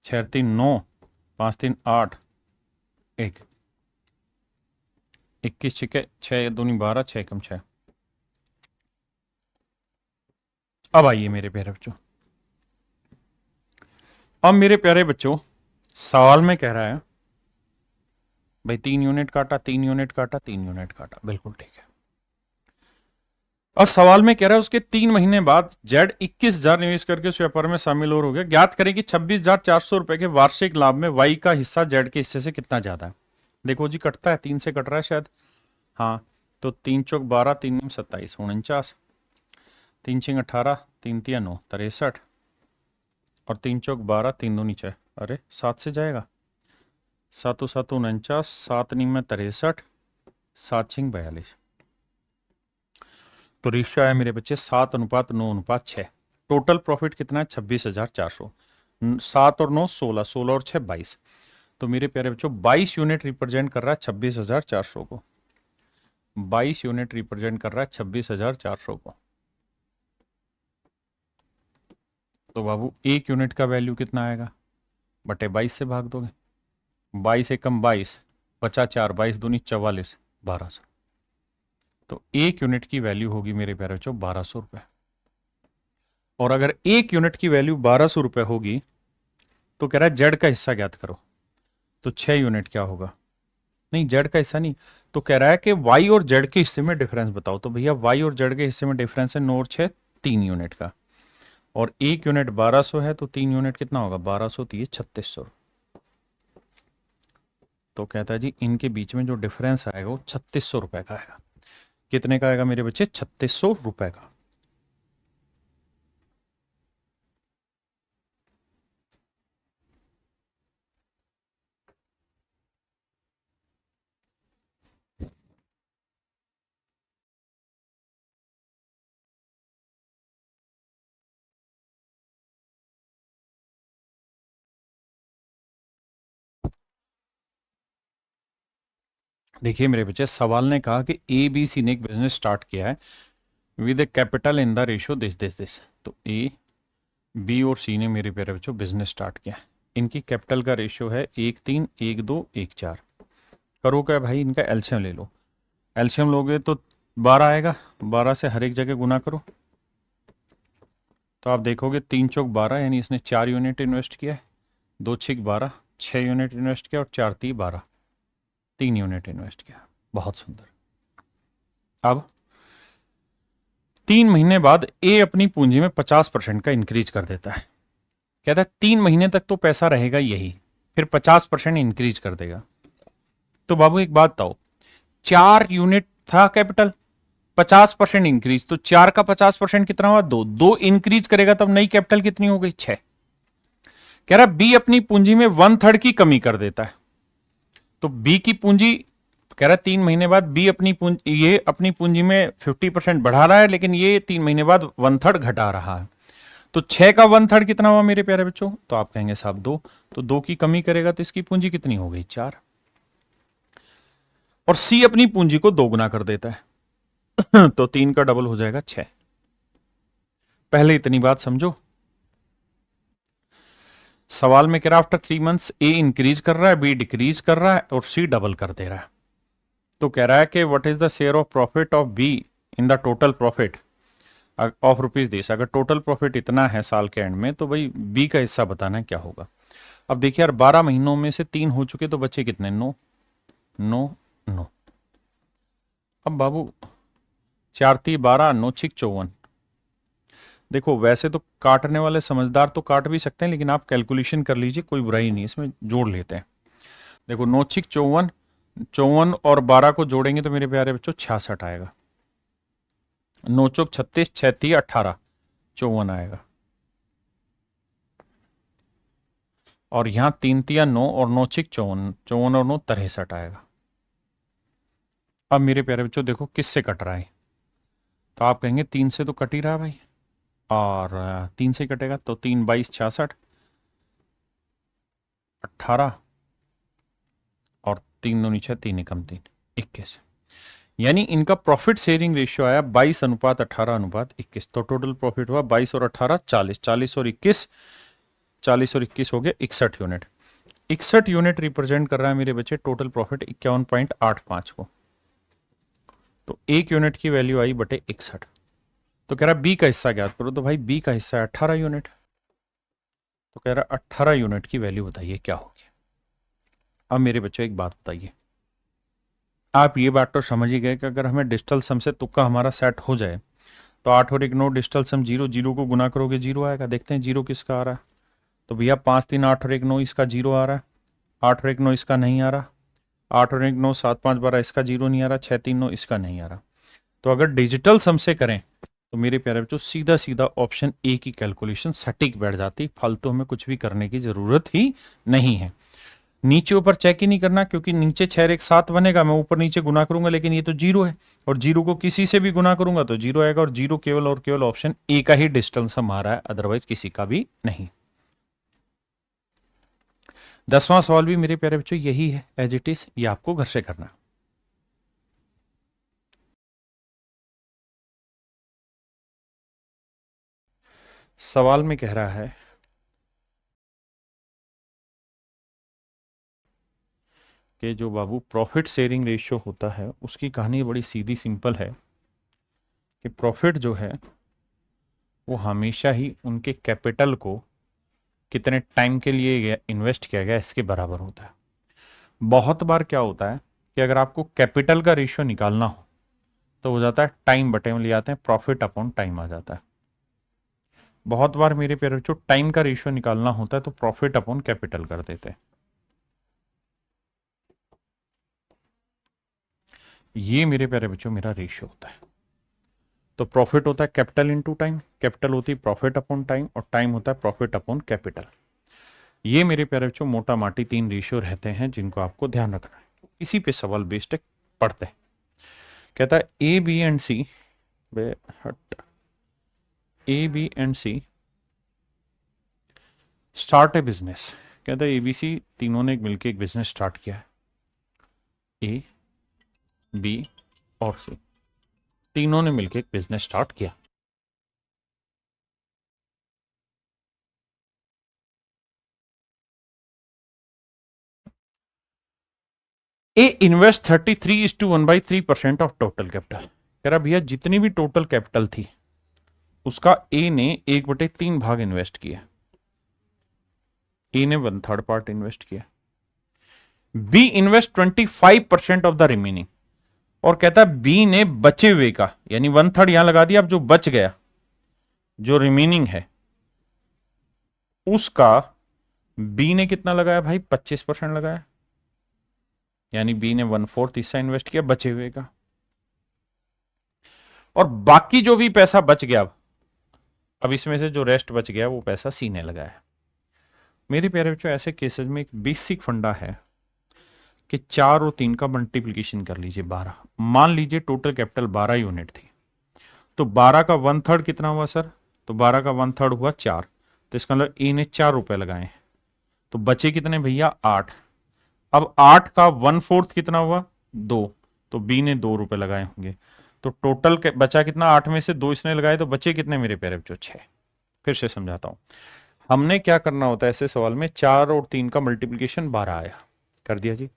6×3 = 9, 5×3 = 8, 1, 21 6 6 दूनी 12, 6 कम 6। अब आइए मेरे प्यारे बच्चों, अब मेरे प्यारे बच्चों सवाल में कह रहा है भाई 3 यूनिट काटा, 3 यूनिट काटा, 3 यूनिट काटा, बिल्कुल ठीक है। और सवाल में कह रहा है उसके 3 महीने बाद जेड 21,000 निवेश करके उस व्यापार में शामिल और हो गया। ज्ञात करें कि 26,400 रुपए के वार्षिक लाभ में वाई का हिस्सा जेड के हिस्से से कितना ज्यादा है। देखो जी कटता है, 3 से कट रहा है शायद, हाँ, तो 3×4 = 12, 3×9 = 27, 49, 3×6 = 18, 3×3 = 9, 63, और 3×4 = 12, 3×2 = 6, अरे 7 से जाएगा, 7×7 = 49, 7×9 = 63, 7×6 = 42। तो रेशियो है मेरे बच्चे 7:9:6। टोटल प्रॉफिट कितना है, 26,400। 7 और 9 16, 16 और 6 22। तो मेरे प्यारे बच्चों 22 यूनिट रिप्रेजेंट कर रहा है 26,400 को। 22 यूनिट रिप्रेजेंट कर रहा है 26,400 को। तो बाबू 1 यूनिट का वैल्यू कितना आएगा, बटे 22 से भाग दोगे, 22 एकम 22, बचा 4, 22 दूनी 44, 1200। तो 1 यूनिट की वैल्यू होगी मेरे प्यारे बच्चों 1,200 रुपए। और अगर 1 यूनिट की वैल्यू 1,200 रुपए होगी तो कह रहा है जेड का हिस्सा ज्ञात करो। तो 6 यूनिट क्या होगा, नहीं जेड का हिस्सा नहीं, तो कह रहा है कि वाई और जेड के हिस्से में डिफरेंस बताओ। तो भैया वाई और जेड के हिस्से में डिफरेंस है 9 और 6 3 यूनिट का, और 1 यूनिट 1,200 है, तो 3 यूनिट कितना होगा, 1,200, तो ये 3,600। तो कहता है जी इनके बीच में जो डिफरेंस आएगा वो 3,600 रुपए का आएगा। कितने का आएगा मेरे बच्चे, 3,600 रुपए का। देखिए मेरे बच्चे सवाल ने कहा कि ए बी सी ने एक बिजनेस स्टार्ट किया है with A capital in the ratio this this this. तो ए बी और सी ने मेरे प्यारे बच्चों बिजनेस स्टार्ट किया है। इनकी कैपिटल का रेशियो है 1:3, 1:2, 1:4। करो क्या भाई, इनका एलसीएम ले लो। एलसीएम लोगे तो 12 आएगा, 12 से हर एक जगह गुना करो, तो आप देखोगे 3×4 = 12, यानी इसने 4 यूनिट इन्वेस्ट किया है, 2×6 = 12, 6 यूनिट इन्वेस्ट किया, और 4×3 = 12, 3 यूनिट इन्वेस्ट किया। बहुत सुंदर। अब 3 महीने बाद ए अपनी पूंजी में 50% का इंक्रीज कर देता है। कहता है 3 महीने तक तो पैसा रहेगा यही, फिर 50% इंक्रीज कर देगा। तो बाबू एक बात बताओ, 4 यूनिट था कैपिटल, 50% इंक्रीज, तो 4 का 50% कितना हुआ, 2, 2 इंक्रीज करेगा तब नई कैपिटल कितनी हो गई, 6। कह रहा बी अपनी पूंजी में 1/3 की कमी कर देता है। तो बी की पूंजी, कह रहा है 3 महीने बाद बी अपनी पूंजी, ये अपनी पूंजी में 50% बढ़ा रहा है, लेकिन ये 3 महीने बाद 1/3 घटा रहा है। तो 6 का 1/3 कितना हुआ मेरे प्यारे बच्चों? तो आप कहेंगे साहब 2, तो 2 की कमी करेगा तो इसकी पूंजी कितनी हो गई? 4। और सी अपनी पूंजी को 2 गुना कर देता है तो 3 का डबल हो जाएगा 6। पहले इतनी बात समझो। सवाल में कह रहा आफ्टर 3 मंथ्स ए इंक्रीज कर रहा है, बी डिक्रीज कर रहा है और सी डबल कर दे रहा है। तो कह रहा है कि what is the share of profit of be in the total profit of rupees this. अगर टोटल प्रॉफिट इतना है साल के एंड में तो भाई बी का हिस्सा बताना है क्या होगा। अब देखिए यार 12 महीनों में से 3 हो चुके तो बचे कितने? 9 9 9। अब बाबू 4 3 12 9 6 54। देखो वैसे तो काटने वाले समझदार तो काट भी सकते हैं, लेकिन आप कैलकुलेशन कर लीजिए, कोई बुराई नहीं, इसमें जोड़ लेते हैं। देखो 9 6 54, 54 और 12 को जोड़ेंगे तो मेरे प्यारे बच्चों 66 आएगा। 9 चौक 36, 6 3 18, 54 आएगा। और यहां 3 3 9 और 9 6 54, 54 और 9 63 आएगा। अब मेरे प्यारे बच्चों देखो किससे कट रहा है? तो आप कहेंगे 3 से तो कट ही रहा भाई, और 3 से कटेगा तो 3 22 66, 18 और 3 2 6 3 एकम 3 21। यानी इनका प्रॉफिट शेयरिंग रेशियो आया 22:18:21। तो टोटल प्रॉफिट हुआ 22 और 18 40, 40 और 21, 40 और 21 हो गया 61 यूनिट। 61 यूनिट रिप्रेजेंट कर रहा है मेरे बच्चे टोटल प्रॉफिट 51.85 को। तो 1 यूनिट की वैल्यू आई बटे 61। तो कह रहा है बी का हिस्सा ज्ञात करो। तो भाई बी का हिस्सा है 18 यूनिट। तो कह रहा है 18 यूनिट की वैल्यू बताइए क्या होगी। अब मेरे बच्चों एक बात बताइए, आप ये बात तो समझ ही गए कि अगर हमें डिजिटल सम से तुक्का हमारा सेट हो जाए तो 8 और 1 9 डिजिटल सम 0, 0 को गुना करोगे 0 आएगा। देखते हैं 0 किसका आ रहा है। तो भैया 5 3 8 और 1 9 इसका 0 आ रहा है, 8 और 1 9 इसका नहीं आ रहा, 8 और 1 9 7 5 12 इसका 0 नहीं आ रहा, 6 3 9 इसका नहीं आ रहा। तो अगर डिजिटल सम से करें तो मेरे प्यारे बच्चों सीधा सीधा ऑप्शन ए की कैलकुलेशन सटीक बैठ जाती, फालतू हमें कुछ भी करने की जरूरत ही नहीं है। नीचे ऊपर चेक ही नहीं करना, क्योंकि नीचे 6 एक 7 बनेगा, मैं ऊपर नीचे गुना करूंगा, लेकिन ये तो 0 है और 0 को किसी से भी गुना करूंगा तो 0 आएगा। और 0 केवल और केवल ऑप्शन ए का ही डिजिटल सम आ रहा है, अदरवाइज किसी का भी नहीं। 10वां सवाल भी मेरे प्यारे बच्चों यही है एज इट इज, ये आपको घर से करना। सवाल में कह रहा है कि जो बाबू प्रॉफिट शेयरिंग रेशियो होता है उसकी कहानी बड़ी सीधी सिंपल है कि प्रॉफिट जो है वो हमेशा ही उनके कैपिटल को कितने टाइम के लिए इन्वेस्ट किया गया इसके बराबर होता है। बहुत बार क्या होता है कि अगर आपको कैपिटल का रेशियो निकालना हो तो हो जाता है टाइम बटे में ले आते हैं, प्रॉफिट अपॉन टाइम आ जाता है। बहुत बार मेरे प्यारे बच्चों टाइम का रेशियो निकालना होता है तो प्रॉफिट अपॉन कैपिटल कर देते हैं। ये मेरे प्यारे बच्चों मेरा रेशियो होता है। तो प्रॉफिट होता है कैपिटल इनटू टाइम, कैपिटल होती है प्रॉफिट अपॉन टाइम, और टाइम होता है प्रॉफिट अपॉन कैपिटल। ये मेरे प्यारे बच्चों मोटा माटी 3 रेशियो रहते हैं जिनको आपको ध्यान रखना है। इसी पे सवाल बेस्ड पढ़ते हैं। कहता है A B and C, A B and C start a business. कहता है एबीसी तीनों ने मिलकर एक बिजनेस स्टार्ट किया है, ए बी और सी तीनों ने मिलकर एक बिजनेस स्टार्ट किया। ए इन्वेस्ट 33:1/3% ऑफ टोटल कैपिटल। कह रहा भैया जितनी भी टोटल कैपिटल थी उसका ए ने 1/3 भाग इन्वेस्ट किया। ए ने 1/3 पार्ट इन्वेस्ट किया। B invest 25% of the remaining, और कहता है बी ने बचे हुए का, यानी 1/3 यहां लगा दिया, अब जो बच गया जो रिमेनिंग है उसका बी ने कितना लगाया भाई? 25% लगाया, यानी बी ने 1/4 हिस्सा इन्वेस्ट किया बचे हुए का। और बाकी जो भी पैसा बच गया अब इसमें से जो रेस्ट बच गया वो पैसा सी ने लगाया। मेरे प्यारे बच्चों ऐसे केसेस में एक बेसिक फंडा है कि 4 और 3 का मल्टीप्लीकेशन कर लीजिए 12। मान लीजिए टोटल कैपिटल 12 यूनिट थी, तो 12 का 1/3 कितना हुआ सर? तो 12 का 1/3 हुआ 4, तो इसका मतलब ए ने 4 रुपए लगाए, तो बचे कितने भैया 8। अब 8 का 1/4 कितना हुआ 2, तो बी ने 2 रुपए लगाए होंगे, तो टोटल बचा कितना, 8 में से 2 इसने लगाए, तो बचे कितने मेरे प्यारे बच्चों 6। फिर से समझाता हूं, हमने क्या करना होता है ऐसे सवाल में, 4 और 3 का मल्टीप्लीकेशन 12 आया, कर दिया जी।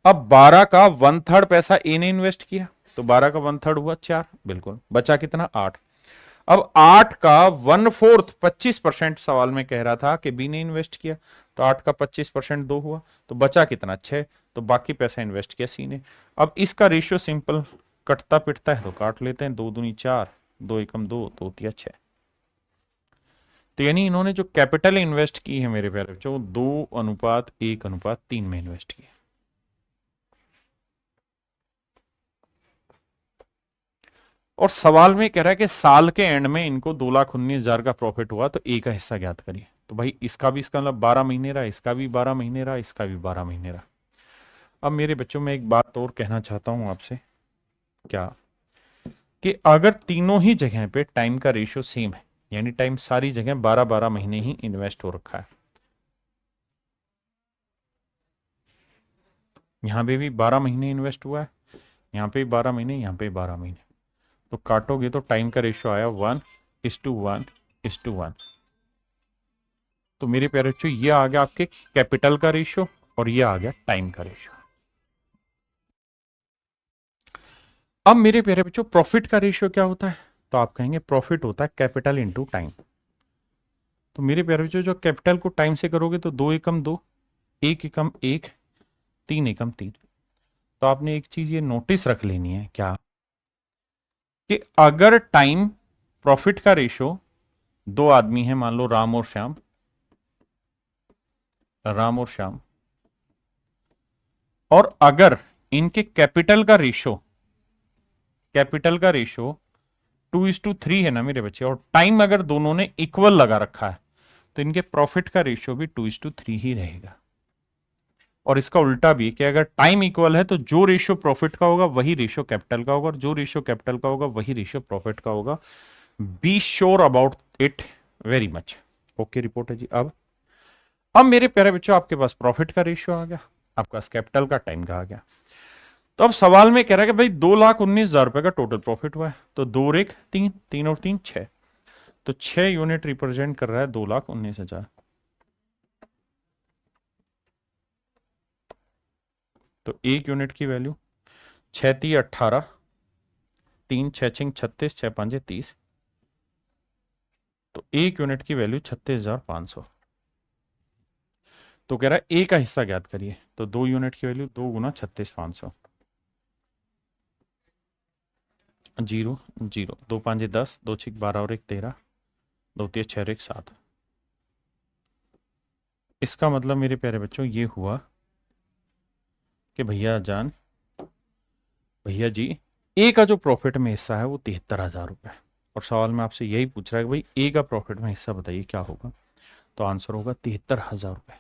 अब 12 का 1/3 पैसा ए ने इन्वेस्ट किया, तो 12 का 1/3 हुआ 4, बिल्कुल, बचा कितना 8। अब 8 का 1/4 25% सवाल में कह रहा था कि बी ने इन्वेस्ट किया, तो 8 का 25% 2 हुआ, तो बचा कितना 6, तो बाकी पैसा इन्वेस्ट किया सी ने। अब इसका रेशियो सिंपल, कटता पिटता है तो काट लेते हैं, 2 दूनी 4, 2 एकम 2, 2 तिया 6। तो यानी इन्होंने जो कैपिटल इन्वेस्ट की है मेरे प्यारे बच्चों, 2:1:3 में इन्वेस्ट की। और सवाल में कह रहा है कि साल के एंड में इनको 2,19,000 का प्रॉफिट हुआ, तो ए का हिस्सा ज्ञात करिए। तो भाई इसका भी, इसका मतलब 12 महीने रहा, इसका भी 12 महीने रहा, इसका भी 12 महीने रहा। अब मेरे बच्चों में एक बात और कहना चाहता हूं आपसे, क्या कि अगर तीनों ही जगह पे टाइम का रेशियो सेम है, यानी टाइम सारी जगह 12-12 महीने ही इन्वेस्ट हो रखा है, यहां पे भी 12 महीने इन्वेस्ट हुआ है, यहां पे 12 महीने, यहां पे 12 महीने, तो काटोगे तो टाइम का रेशियो आया 1:1:1। तो मेरे प्यारे बच्चों ये आ गया आपके कैपिटल का रेशियो, और ये आ गया टाइम का रेशियो। अब मेरे प्यारे बच्चों प्रॉफिट का रेशियो क्या होता है, तो आप कहेंगे प्रॉफिट होता है कैपिटल इंटू टाइम। तो मेरे प्यारे बच्चों जो कैपिटल को टाइम से करोगे तो 2 एकम 2, 1 एकम 1, 3 एकम 3। तो आपने एक चीज ये नोटिस रख लेनी है, क्या कि अगर टाइम प्रॉफिट का रेशियो, 2 आदमी है मान लो राम और श्याम, राम और श्याम, और अगर इनके कैपिटल का रेशियो, कैपिटल का रेशियो 2:3 है ना मेरे बच्चे, और टाइम अगर दोनों ने इक्वल लगा रखा है, तो इनके प्रॉफिट का रेशियो भी 2:3 ही रहेगा। और इसका उल्टा भी कि अगर टाइम इक्वल है तो जो रेशियो प्रॉफिट का होगा वही रेशियो कैपिटल का होगा, और जो रेशियो कैपिटल का होगा वही रेशियो प्रॉफिट का होगा। Be sure about it very much. Okay report है जी। अब मेरे प्यारे बच्चों आपके पास प्रॉफिट का रेशियो आ गया, आपके पास कैपिटल का, टाइम का आ गया। तो अब सवाल में कह रहा है कि भाई 2,19,000 रुपए का टोटल प्रॉफिट हुआ है, तो 2 और 1 3, 3 और 3 6, तो 6 यूनिट रिप्रेजेंट कर रहा है 2,19,000। तो 1 यूनिट की वैल्यू 6 × 3 = 18, 3 6 6 36, 6 5 30, तो 1 यूनिट की वैल्यू 36,500। तो कह रहा है ए का हिस्सा ज्ञात करिए, तो 2 यूनिट की वैल्यू 2 × 36,500, 0 0, 2 5 10, 2 6 12 और 1 13, 2 3 6 और 1 7। इसका मतलब मेरे प्यारे बच्चों ये हुआ कि भैया जान, भैया जी ए का जो प्रॉफिट में हिस्सा है वो 73,000 रुपए है, और सवाल में आपसे यही पूछ रहा है कि भाई ए का प्रॉफिट में हिस्सा बताइए क्या होगा, तो आंसर होगा 73,000 रुपए।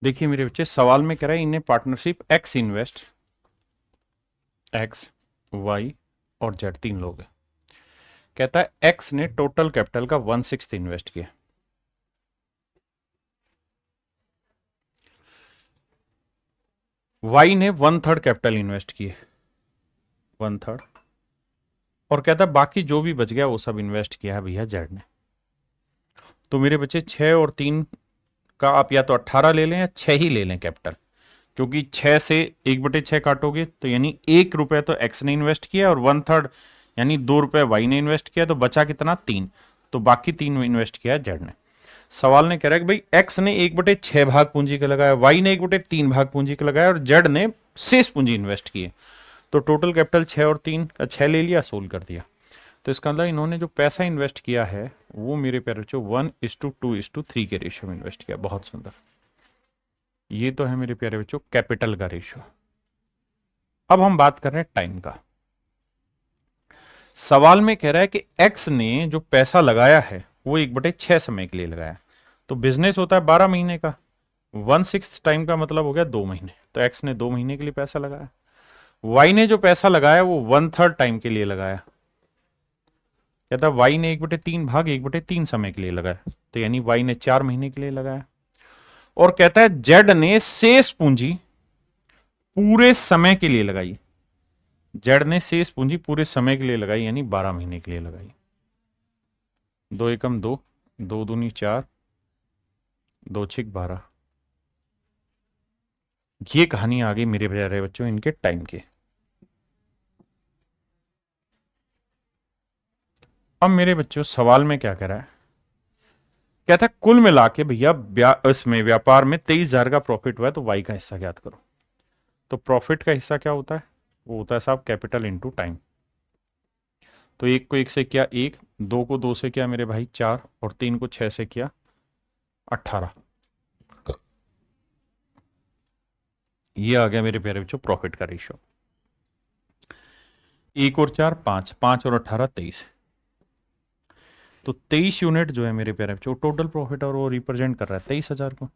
देखिए मेरे बच्चे सवाल में कह रहा है इन्हें partnership X invest, X Y और जेड 3 लोग हैं। कहता है एक्स ने टोटल कैपिटल का 1/6 इन्वेस्ट किया, वाई ने 1/3 कैपिटल इन्वेस्ट किए, 1/3, और कहता है बाकी जो भी बच गया वो सब इन्वेस्ट किया है भैया जेड ने। तो मेरे बच्चे 6 और 3 का आप या तो 18 ले लें या 6 ही ले लें कैपिटल, क्योंकि 6 से 1/6 काटोगे तो यानी 1 रुपए तो एक्स ने इन्वेस्ट किया, और 1/3 यानी 2 रुपए वाई ने इन्वेस्ट किया, तो बचा कितना 3, तो बाकी 3 इन्वेस्ट किया जेड ने। सवाल ने कह रहा है कि भाई एक्स ने 1/6 भाग पूंजी का लगाया, वाई ने 1/3 भाग पूंजी का लगाया, और जेड ने शेष पूंजी इन्वेस्ट की है। तो टोटल कैपिटल 6 और 3 का 6 ले लिया, सोल्व कर दिया, तो इसका मतलब इन्होंने जो पैसा इन्वेस्ट किया है वो मेरे प्यारे बच्चों 1:2:3 के रेशियो में इन्वेस्ट किया। बहुत सुंदर। ये तो है मेरे प्यारे बच्चों कैपिटल का रेशियो। अब हम बात कर रहे हैं टाइम का। सवाल में कह रहा है कि एक्स ने जो पैसा लगाया है वो 1/6 समय के लिए लगाया। तो बिजनेस होता है 12 महीने का, 1/6 टाइम का मतलब हो गया 2 महीने। तो एक्स ने 2 महीने के लिए पैसा लगाया। वाई ने जो पैसा लगाया वो 1/3 टाइम के लिए लगाया। कहता है वाई ने 1/3 भाग 1/3 समय के लिए लगाया, तो यानी वाई ने 4 महीने के लिए लगाया। और कहता है जेड ने शेष पूंजी पूरे समय के लिए लगाई। जेड ने शेष पूंजी पूरे समय के लिए लगाई यानी 12 महीने के लिए लगाई। 2 एकम 2, 2 दूनी 4, 2 छिक 12। ये कहानी आ गई मेरे प्यारे बच्चों इनके टाइम के। अब मेरे बच्चों सवाल में क्या कह रहा है, कहता है कुल मिला के भैया इसमें व्यापार में 23,000 का प्रॉफिट हुआ है, तो वाई का हिस्सा ज्ञात करो। तो प्रॉफिट का हिस्सा क्या होता है, वो होता है साहब कैपिटल इनटू टाइम। तो 1 को 1 से किया 1, 2 को 2 से किया मेरे भाई 4, और 3 को 6 से किया 18। ये आ गया मेरे प्यारे बच्चों प्रॉफिट का रेशियो। 1 और 4 5, 5 और 18 23। तो 23 यूनिट जो है मेरे प्यारे बच्चों टोटल प्रॉफिट और वो रिप्रेजेंट कर रहा है 23,000 को।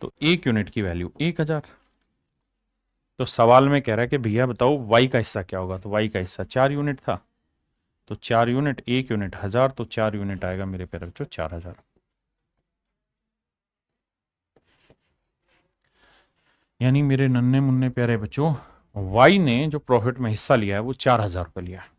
तो 1 यूनिट की वैल्यू 1,000। तो सवाल में कह रहा है कि भैया बताओ वाई का हिस्सा क्या होगा। तो वाई का हिस्सा 4 यूनिट था, तो 4 यूनिट 1 यूनिट 1000, तो 4 यूनिट आएगा मेरे प्यारे बच्चों 4000। यानी मेरे नन्हे मुन्ने प्यारे बच्चों वाई ने जो प्रॉफिट में हिस्सा लिया है वो 4000 रुपये लिया है।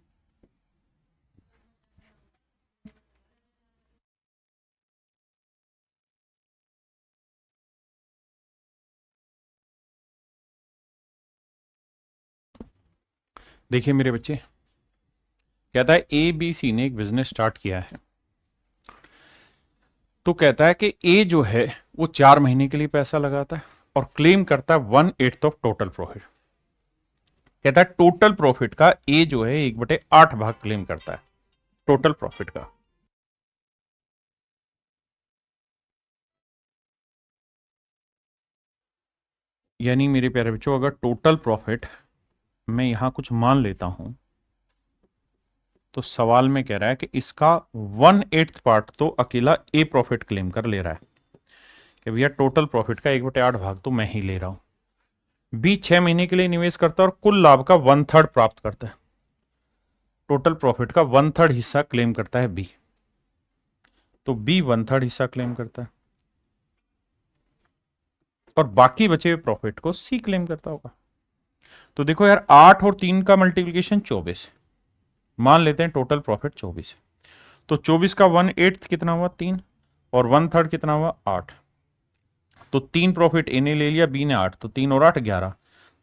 देखिए मेरे बच्चे, कहता है ए बी सी ने एक बिजनेस स्टार्ट किया है। तो कहता है कि ए जो है वो 4 महीने के लिए पैसा लगाता है और क्लेम करता है 1/8 ऑफ टोटल प्रॉफिट। कहता है टोटल प्रॉफिट का ए जो है 1/8 भाग क्लेम करता है टोटल प्रॉफिट का। यानी मेरे प्यारे बच्चों अगर टोटल प्रॉफिट मैं यहां कुछ मान लेता हूं तो सवाल में कह रहा है कि इसका 1/8 पार्ट तो अकेला ए प्रॉफिट क्लेम कर ले रहा है कि भैया टोटल प्रॉफिट का 1/8 भाग तो मैं ही ले रहा हूं। बी 6 महीने के लिए निवेश करता है और कुल लाभ का 1/3 प्राप्त करता है। टोटल प्रॉफिट का 1/3 हिस्सा क्लेम करता है बी, तो बी 1/3 हिस्सा क्लेम करता है और बाकी बचे हुए प्रॉफिट को सी क्लेम करता होगा। तो देखो यार 8 और 3 का मल्टीप्लीकेशन 24, मान लेते हैं टोटल प्रॉफिट 24 है। तो 24 का 1/8 कितना हुआ 3, और 1/3 कितना हुआ 8। तो 3 प्रॉफिट ए ने ले लिया, बी ने 8, तो 3 और 8 11।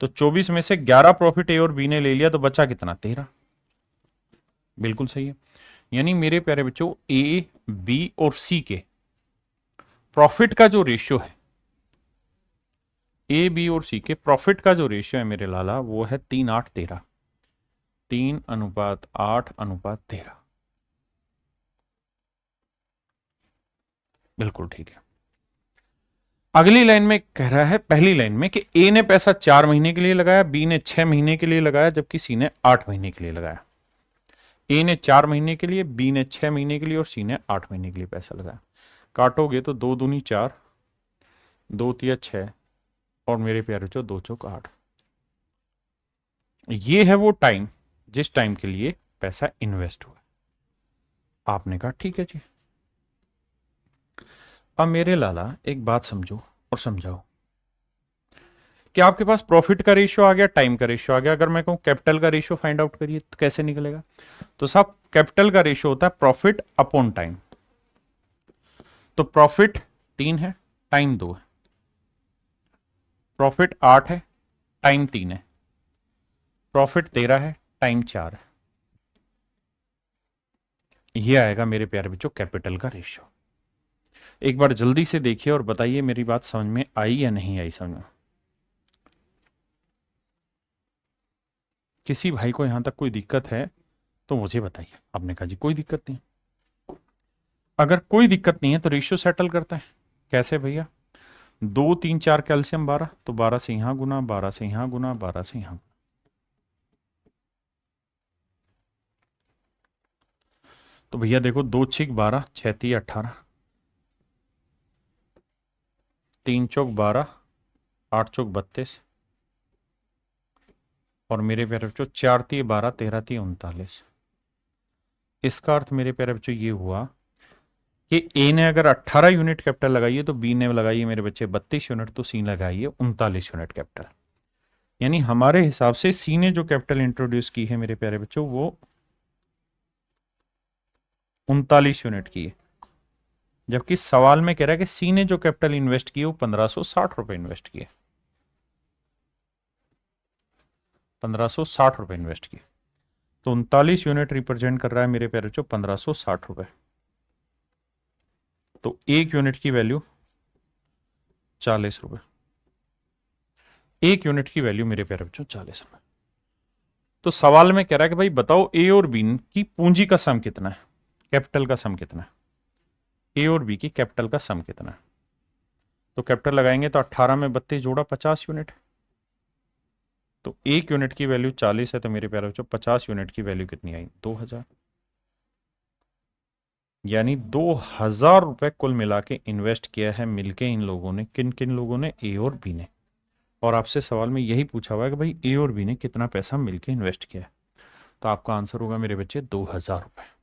तो 24 में से 11 प्रॉफिट ए और बी ने ले लिया, तो बचा कितना 13। बिल्कुल सही है। यानी मेरे प्यारे बच्चों ए बी और सी के प्रॉफिट का जो रेशियो है, ए बी और सी के प्रॉफिट का जो रेशियो है मेरे लाला वो है 3:8:13, 3:8:13। बिल्कुल ठीक है। अगली लाइन में कह रहा है, पहली लाइन में कि ए ने पैसा 4 महीने के लिए लगाया, बी ने 6 महीने के लिए लगाया, जबकि सी ने 8 महीने के लिए लगाया। ए ने 4 महीने के लिए, बी ने 6 महीने के लिए और सी ने 8 महीने के लिए पैसा लगाया। काटोगे तो 2 दूनी 4, 2 तिया 6 और मेरे प्यारे बच्चों 2 चौक 8। ये है वो टाइम जिस टाइम के लिए पैसा इन्वेस्ट हुआ। आपने कहा ठीक है जी। अब मेरे लाला एक बात समझो और समझाओ कि आपके पास प्रॉफिट का रेशियो आ गया, टाइम का रेशियो आ गया। अगर मैं कहूं कैपिटल का रेशियो फाइंड आउट करिए तो कैसे निकलेगा। तो साहब कैपिटल का रेशियो होता है प्रॉफिट अपॉन टाइम। तो प्रॉफिट 3 है, टाइम 2 है। प्रॉफिट 8 है, टाइम 3 है। प्रॉफिट 13 है, टाइम 4 है। यह आएगा मेरे प्यारे बच्चों कैपिटल का रेशियो। एक बार जल्दी से देखिए और बताइए मेरी बात समझ में आई या नहीं आई समझ में। किसी भाई को यहाँ तक कोई दिक्कत है तो मुझे बताइए। आपने कहा जी कोई दिक्कत नहीं। अगर कोई दिक्कत नहीं है तो रेशियो सेटल करते हैं। कैसे भैया? 2 3 4 कैल्शियम 12, तो 12 से यहाँ गुना, 12 से यहाँ गुना, 12 से यहाँ। तो भैया देखो, 2 6 12, 6 3 18, 3 चौक 12, 8 चौक 32, और मेरे प्यारे बच्चों 4 3 12, 13 3 39। इसका अर्थ मेरे प्यारे बच्चों ये हुआ कि ए ने अगर 18 यूनिट कैपिटल लगाई है तो बी ने लगाई है मेरे बच्चे 32 यूनिट, तो सी लगाई है 39 यूनिट कैपिटल। यानी हमारे हिसाब से सी ने जो कैपिटल इंट्रोड्यूस की है मेरे प्यारे बच्चों वो 39 यूनिट की है, जबकि सवाल में कह रहा है कि सी ने जो कैपिटल इन्वेस्ट की है वो 1560 रुपए इन्वेस्ट किए, 1560 रुपए इन्वेस्ट किए। तो 39 यूनिट रिप्रेजेंट कर रहा है मेरे प्यारे बच्चों 1560 रुपए। तो एक यूनिट की वैल्यू 40 रुपए, एक यूनिट की वैल्यू मेरे प्यारे बच्चों 40 रुपए। तो सवाल में कह रहा है कि भाई बताओ ए और बी की पूंजी का सम कितना है, कैपिटल का सम कितना है। ए और बी की कैपिटल का सम कितना है? तो कैपिटल लगाएंगे तो 18 में 32 जोड़ा 50 यूनिट। तो एक यूनिट की वैल्यू 40 है, तो मेरे प्यारे बच्चों 50 यूनिट की वैल्यू कितनी आई? 2000। यानी 2000 रुपए कुल मिला के इन्वेस्ट किया है मिलके इन लोगों ने। किन किन लोगों ने? ए और बी ने। और आपसे सवाल में यही पूछा हुआ है कि भाई ए और बी ने कितना पैसा मिलके इन्वेस्ट किया है। तो आपका आंसर होगा मेरे बच्चे 2000 रुपए।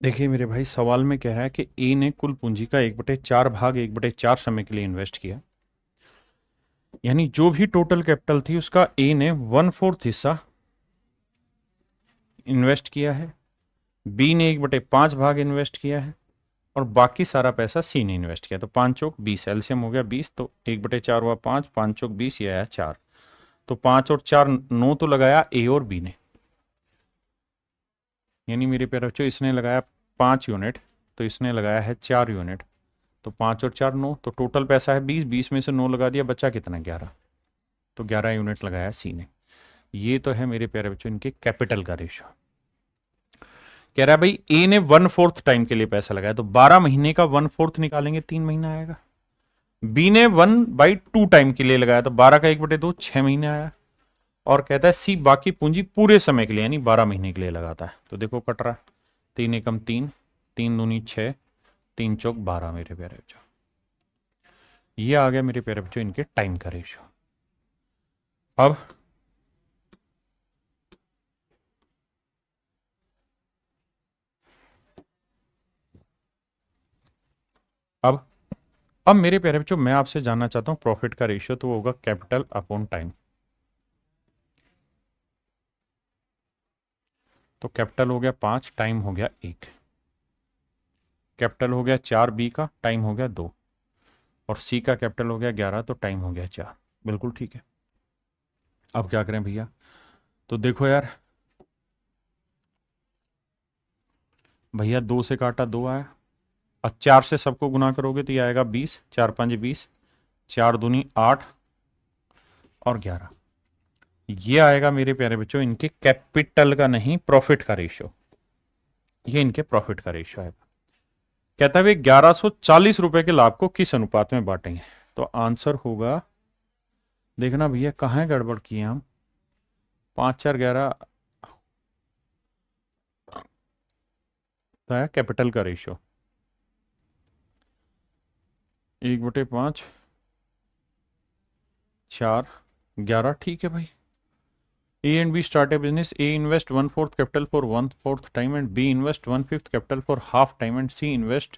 देखिए मेरे भाई, सवाल में कह रहा है कि ए ने कुल पूंजी का 1/4 भाग 1/4 समय के लिए इन्वेस्ट किया। यानी जो भी टोटल कैपिटल थी उसका ए ने 1/4 हिस्सा इन्वेस्ट किया है, बी ने 1/5 भाग इन्वेस्ट किया है, और बाकी सारा पैसा सी ने इन्वेस्ट किया। तो 5 चौक 20, एलसीएम हो गया 20, तो 1/4 हुआ 5, 5 चौक 20, ये आया 4। तो 5 और 4 9 तो लगाया ए और बी ने। यानी मेरे प्यारे बच्चों इसने लगाया 5 यूनिट, तो इसने लगाया है 4 यूनिट। तो 5 और 4 9, तो टोटल पैसा है 20, 20 में से 9 लगा दिया, बचा कितना? 11। तो 11 यूनिट लगाया सी ने। ये तो है मेरे प्यारे बच्चों इनके कैपिटल का रेशियो। कह रहा है भाई ए ने 1/4 टाइम के लिए पैसा लगाया, तो 12 महीने का 1/4 निकालेंगे 3 महीना आएगा। बी ने 1/2 टाइम के लिए लगाया, तो 12 का 1/2 6 महीने आया। और कहता है सी बाकी पूंजी पूरे समय के लिए यानी 12 महीने के लिए लगाता है। तो देखो कट रहा है, 3 एकम 3, 3 दूनी 6, 3 चौक 12 मेरे प्यारे बच्चों। ये आ गया मेरे प्यारे बच्चों इनके टाइम का रेशियो। अब अब अब मेरे प्यारे बच्चों मैं आपसे जानना चाहता हूं प्रॉफिट का रेशियो, तो वो होगा कैपिटल अपॉन टाइम। तो कैपिटल हो गया 5, टाइम हो गया 1। कैपिटल हो गया 4 बी का, टाइम हो गया 2, और सी का कैपिटल हो गया 11, तो टाइम हो गया 4। बिल्कुल ठीक है। अब क्या करें भैया? तो देखो यार भैया, 2 से काटा 2 आया, अब 4 से सबको गुना करोगे तो ये आएगा 20, 4 5 20, 4 दूनी 8 और 11। ये आएगा मेरे प्यारे बच्चों इनके कैपिटल का, नहीं प्रॉफिट का रेशियो। ये इनके प्रॉफिट का रेशियो आएगा। कहता है 1140 रुपए के लाभ को किस अनुपात में बांटेंगे? तो आंसर होगा, देखना भैया कहाँ है गड़बड़ किए हम। 5 4 11 है कैपिटल का रेशियो, 1/5 4 11। ठीक है भाई। A and B start a business. A invest 1/4 capital for 1/4 time and B invest 1/5 capital for half time and C invest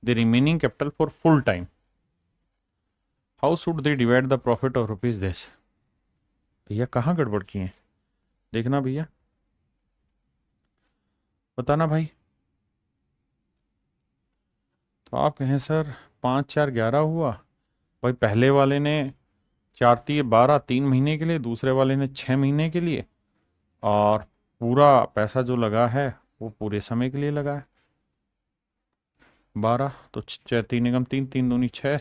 the remaining capital for full time. How should they divide the profit of rupees this? भैया कहाँ गड़बड़ किए हैं? देखना भैया, बताना भाई। तो आप कहें सर 5 4 11 हुआ, भाई पहले वाले ने 4 3 12 3 महीने के लिए, दूसरे वाले ने 6 महीने के लिए, और पूरा पैसा जो लगा है वो पूरे समय के लिए लगा है। 12 तो 6 3 एकम 3 3 दूनी 6।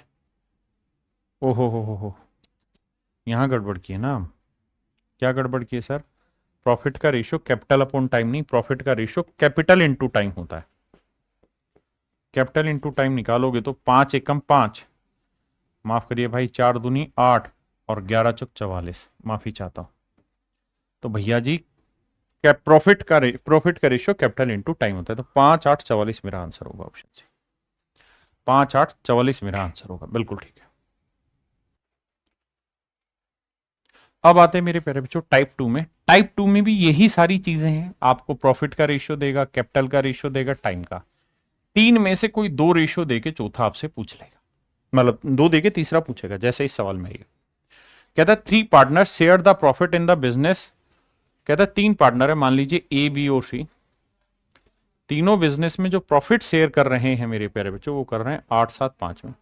ओहो, यहाँ गड़बड़ की है ना। क्या गड़बड़ की है सर? प्रॉफिट का रेशियो कैपिटल अपॉन टाइम नहीं, प्रॉफिट का रेशियो कैपिटल इनटू टाइम होता है। कैपिटल इनटू टाइम निकालोगे तो 5 एकम 5, माफ करिए भाई 4 दूनी 8 और 11 चौक 44, माफी चाहता हूं। तो भैया जी प्रॉफिट का रेशियो कैपिटल इनटू टाइम होता है। तो 5 8 44 मेरा आंसर होगा, ऑप्शन सी 5 8 44 मेरा आंसर होगा, बिल्कुल ठीक है। अब आते हैं मेरे प्यारे बच्चों टाइप 2 में। टाइप 2 में भी यही सारी चीजें हैं, आपको प्रॉफिट का रेशियो देगा, कैपिटल का रेशियो देगा, टाइम का। 3 में से कोई 2 रेशियो देके चौथा आपसे पूछ लेगा, मतलब 2 देके तीसरा पूछेगा, जैसे इस सवाल में ये कहता है 3 partner share the profit in the business. कहता है 3 पार्टनर है, मान लीजिए ए बी और सी, तीनों बिजनेस में जो प्रॉफिट शेयर कर रहे हैं मेरे प्यारे बच्चों वो कर रहे हैं 8:7:5 में,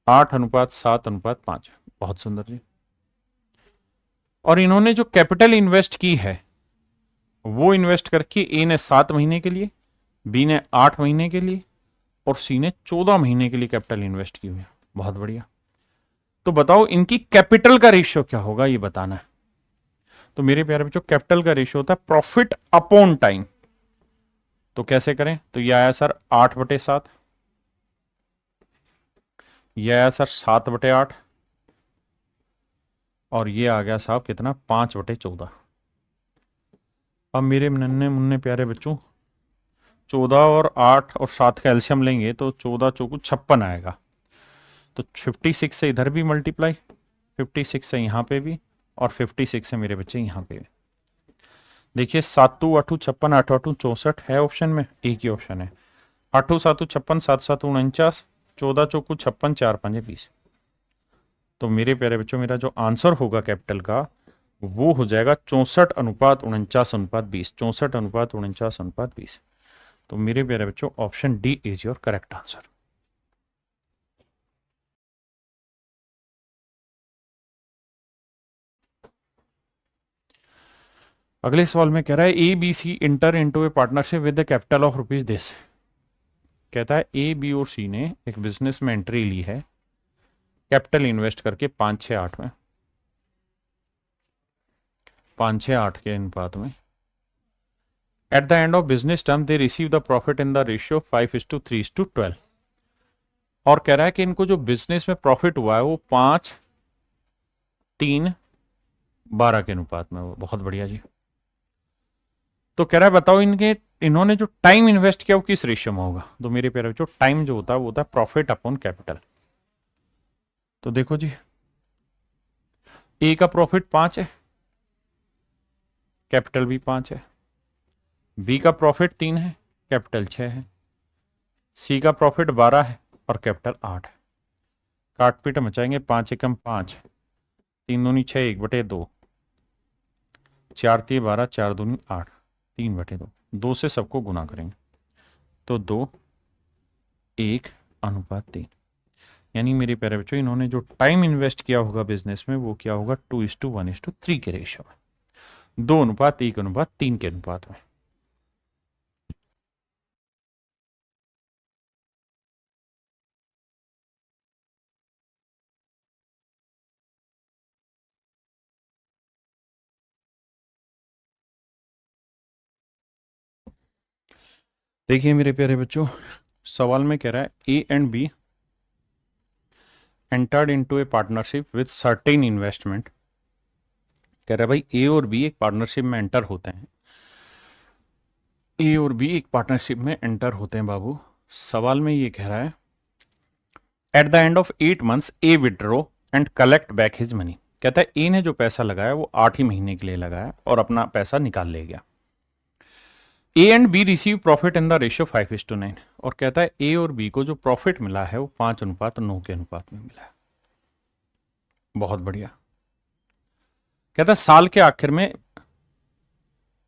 8:7:5। बहुत सुंदर जी। और इन्होंने जो कैपिटल इन्वेस्ट की है वो इन्वेस्ट करके ए ने 7 महीने के लिए, बी ने 8 महीने के लिए और सी ने 14 महीने के लिए कैपिटल इन्वेस्ट की हुई है। बहुत बढ़िया। तो बताओ इनकी कैपिटल का रेशियो क्या होगा, ये बताना है। तो मेरे प्यारे बच्चों कैपिटल का रेशियो होता है प्रॉफिट अपॉन टाइम। तो कैसे करें? तो ये आया सर 8/7, ये आया सर 7/8 और ये आ गया साहब कितना 5/14। अब मेरे नन्हे मुन्ने प्यारे बच्चों 14 और 8 और 7 का एल्शियम लेंगे तो 14 चौकू 56 आएगा। तो 56 से इधर भी मल्टीप्लाई, 56 से यहाँ पे भी, और 56 से मेरे बच्चे यहाँ पे भी। देखिए 7 8 56, 8 8 64 है ऑप्शन में, एक ही ऑप्शन है। 8 7 56, 7 7 49, 14 चौकू 56, 4 5 20। तो मेरे प्यारे बच्चों मेरा जो आंसर होगा कैपिटल का वो हो जाएगा 64:49:20, 64:49:20। तो मेरे प्यारे बच्चों option D is your correct answer. अगले सवाल में कह रहा है A B C enter into a partnership with the capital of rupees this. कहता है ए बी और सी ने एक बिजनेस में एंट्री ली है कैपिटल इन्वेस्ट करके 5 6 8 में, 5 6 8 के अनुपात में। Eight the end of business term they receive the profit in the ratio 5:3:12। और कह रहा है कि इनको जो बिजनेस में प्रॉफिट हुआ है वो 5 3 12 के अनुपात में हुआ। बहुत बढ़िया जी। तो कह रहा है बताओ इन्होंने जो टाइम इन्वेस्ट किया वो किस रेशियो में होगा। तो मेरे प्यारे बच्चों टाइम जो होता है वो होता है प्रॉफिट अपॉन कैपिटल। तो देखो जी ए का प्रॉफिट 5 है, कैपिटल भी 5 है। बी का प्रॉफिट 3 है, कैपिटल 6 है। सी का प्रॉफिट 12 है और कैपिटल 8 है। काट पीट मचाएंगे, 5 एकम 5, 3 दूनी 6, 1/2, 4 3 12, 4 दूनी 8, 3/2। 2 से सबको गुना करेंगे तो 2 1 अनुपात 3। यानी मेरे प्यारे बच्चों इन्होंने जो टाइम इन्वेस्ट किया होगा बिजनेस में वो क्या होगा 2:1:3 के रेशियो में, 2:1:3 के अनुपात में। देखिए मेरे प्यारे बच्चों सवाल में कह रहा है ए and be entered into a partnership with certain investment. कह रहा है भाई ए और बी एक पार्टनरशिप में एंटर होते हैं, ए और बी एक पार्टनरशिप में एंटर होते हैं बाबू। सवाल में ये कह रहा है eight the end of 8 months A withdraw and collect back his money. कहता है ए ने जो पैसा लगाया वो 8 ही महीने के लिए लगाया और अपना पैसा निकाल ले गया। A and B receive profit in the ratio 5:9। और कहता है ए और बी को जो प्रॉफिट मिला है वो 5:9 के अनुपात में मिला है। बहुत बढ़िया। कहता है साल के आखिर में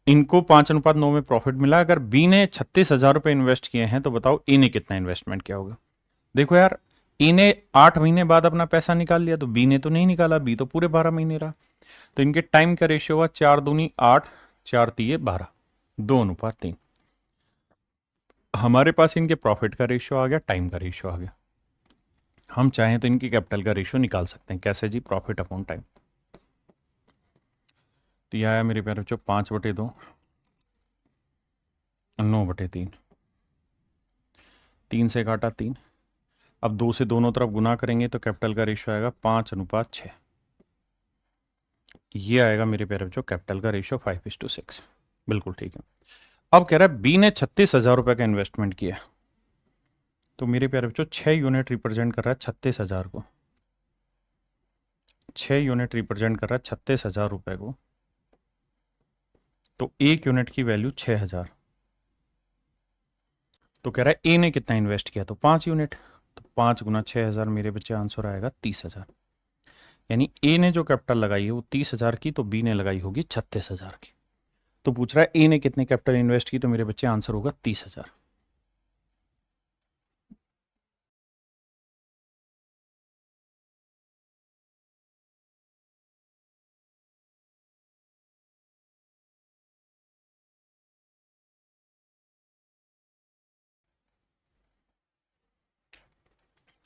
इनको 5:9 में प्रॉफिट मिला। अगर बी ने 36,000 रुपये इन्वेस्ट किए हैं तो बताओ ए ने कितना इन्वेस्टमेंट किया होगा। देखो यार, ए ने 8 महीने बाद अपना पैसा निकाल लिया, तो बी ने तो नहीं निकाला, बी तो पूरे 12 महीने रहा। तो इनके टाइम का रेशियो हुआ 4 दूनी 8, 4 तिये 12, 2:3। हमारे पास इनके प्रॉफिट का रेशियो आ गया, टाइम का रेशियो आ गया। हम चाहें तो इनकी कैपिटल का रेशियो निकाल सकते हैं। कैसे जी? Profit upon time. तो यह आया मेरे प्यारे बच्चों 5/2, 9/3, 3 से काटा 3। अब 2 से दोनों तरफ गुना करेंगे तो कैपिटल का रेशियो आएगा 5:6। ये आएगा मेरे प्यारे बच्चों कैपिटल का रेशियो 5:6। बिल्कुल ठीक है। अब कह रहा है बी ने 36,000 रुपये का इन्वेस्टमेंट किया, तो मेरे प्यारे बच्चों 6 यूनिट रिप्रेजेंट कर रहा है 36,000 को। 6 यूनिट रिप्रेजेंट कर रहा है 36,000 रुपये को। तो 1 यूनिट की वैल्यू 6,000। तो कह रहा है ए ने कितना इन्वेस्ट किया, तो 5 यूनिट। तो 5 गुना 6,000 मेरे बच्चे आंसर आएगा 30,000। यानी ए ने जो कैपिटल लगाई है वो 30,000 की, तो बी ने लगाई होगी 36,000 की। तो पूछ रहा है ए ने कितने कैपिटल इन्वेस्ट की, तो मेरे बच्चे आंसर होगा 30,000।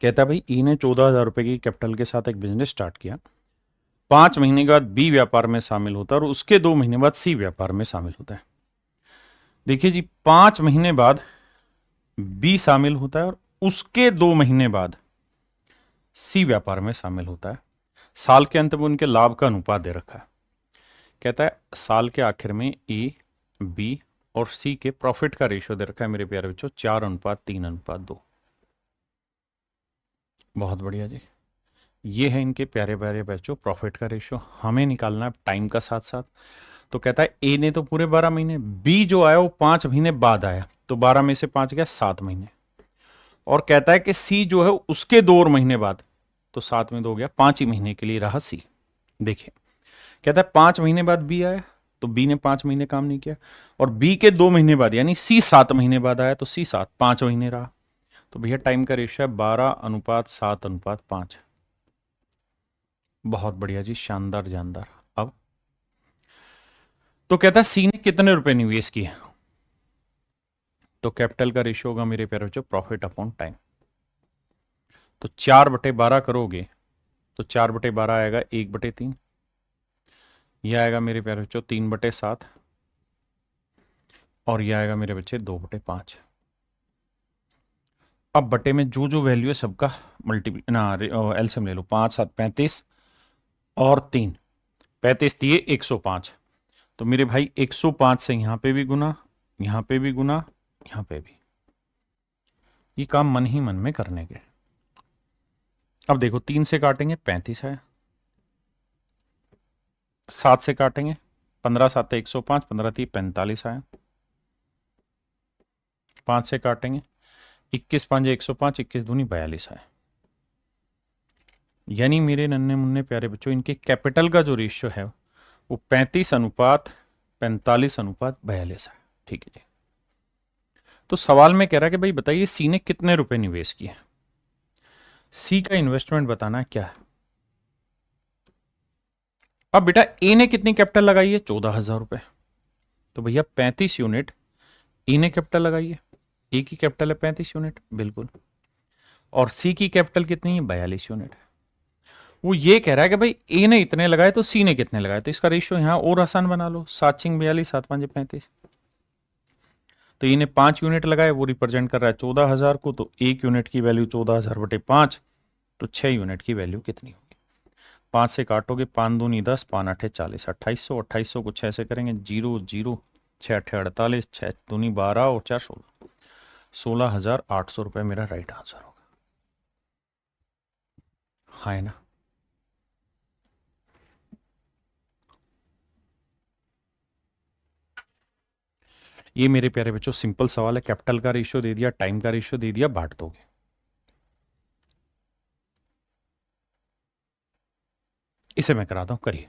कहता है भाई ई ने 14,000 रुपए की कैपिटल के साथ एक बिजनेस स्टार्ट किया। 5 महीने के बाद बी व्यापार में शामिल होता है और उसके 2 महीने बाद सी व्यापार में शामिल होता है। देखिए जी, 5 महीने बाद बी शामिल होता है और उसके 2 महीने बाद सी व्यापार में शामिल होता है। साल के अंत में उनके लाभ का अनुपात दे रखा है। कहता है साल के आखिर में ए, बी और सी के प्रॉफिट का रेशियो दे रखा है मेरे प्यारे बच्चों 4:3:2। बहुत बढ़िया जी। ये है इनके प्यारे प्यारे बच्चों प्रॉफिट का रेशियो। हमें निकालना है टाइम का साथ साथ। तो कहता है ए ने तो पूरे 12 महीने, बी जो आया वो 5 महीने बाद आया, तो 12 में से 5 गया 7 महीने। और कहता है कि सी जो है उसके 2 और महीने बाद, तो 7 में 2 गया, 5 ही महीने के लिए रहा सी। देखिए, कहता है 5 महीने बाद बी आया, तो बी ने 5 महीने काम नहीं किया। और बी के 2 महीने बाद यानी सी 7 महीने बाद आया, तो सी 5 महीने रहा। तो भैया टाइम का रेशियो है 12:7:5। बहुत बढ़िया जी, शानदार जानदार। अब तो कहता है सी ने कितने रुपए निवेश किए, तो कैपिटल का रेशियो होगा मेरे प्यारे बच्चों प्रॉफिट अपॉन टाइम। तो 4/12 करोगे तो 4/12 आएगा 1/3। यह आएगा मेरे प्यारे बच्चों 3/7। और यह आएगा मेरे बच्चे 2/5। अब बटे में जो जो वैल्यू है सबका मल्टीप्ली ना एलसीएम ले लो। 5 7 35 और 3, 35 दिए 105। तो मेरे भाई 105 से यहां पे भी गुना, यहां पे भी गुना, यहां पे भी। ये काम मन ही मन में करने के। अब देखो 3 से काटेंगे 35 है, 7 से काटेंगे 15 7 105, 15 3 45 आया। 5 से काटेंगे 21 5 105, 21 दूनी 42 आया। यानी मेरे नन्हे मुन्ने प्यारे बच्चों इनके कैपिटल का जो रेशियो है वो 35:45:42 है। ठीक है जी। तो सवाल में कह रहा है कि भाई बताइए सी ने कितने रुपए निवेश किए। सी का इन्वेस्टमेंट बताना है क्या है। अब बेटा ए ने कितनी कैपिटल लगाई है 14,000 रुपए, तो भैया 35 यूनिट ए ने कैपिटल लगाई है। ए की कैपिटल है 35 यूनिट, बिल्कुल। और सी की कैपिटल कितनी है 42 यूनिट। वो ये कह रहा है कि भाई ए ने इतने लगाए तो सी ने कितने लगाए, तो इसका रेशियो यहां और आसान बना लो। 7×42, 7×5 35। तो ए ने 5 यूनिट लगाए, वो रिप्रेजेंट कर रहा है 14,000 को, तो 1 यूनिट की वैल्यू 14,000/5। तो 6 यूनिट की वैल्यू कितनी होगी। 5 से काटोगे 5 दूनी 10, 5 8 40, 2800। 2800 को 6 से करेंगे 0 0, 6 8 48, 6 दूनी 12 और 4 16, 16,800 रुपये मेरा राइट आंसर होगा। हाँ है ना। ये मेरे प्यारे बच्चों सिंपल सवाल है। कैपिटल का रेशियो दे दिया, टाइम का रेशियो दे दिया, बांट दोगे। इसे मैं कराता हूं, करिए।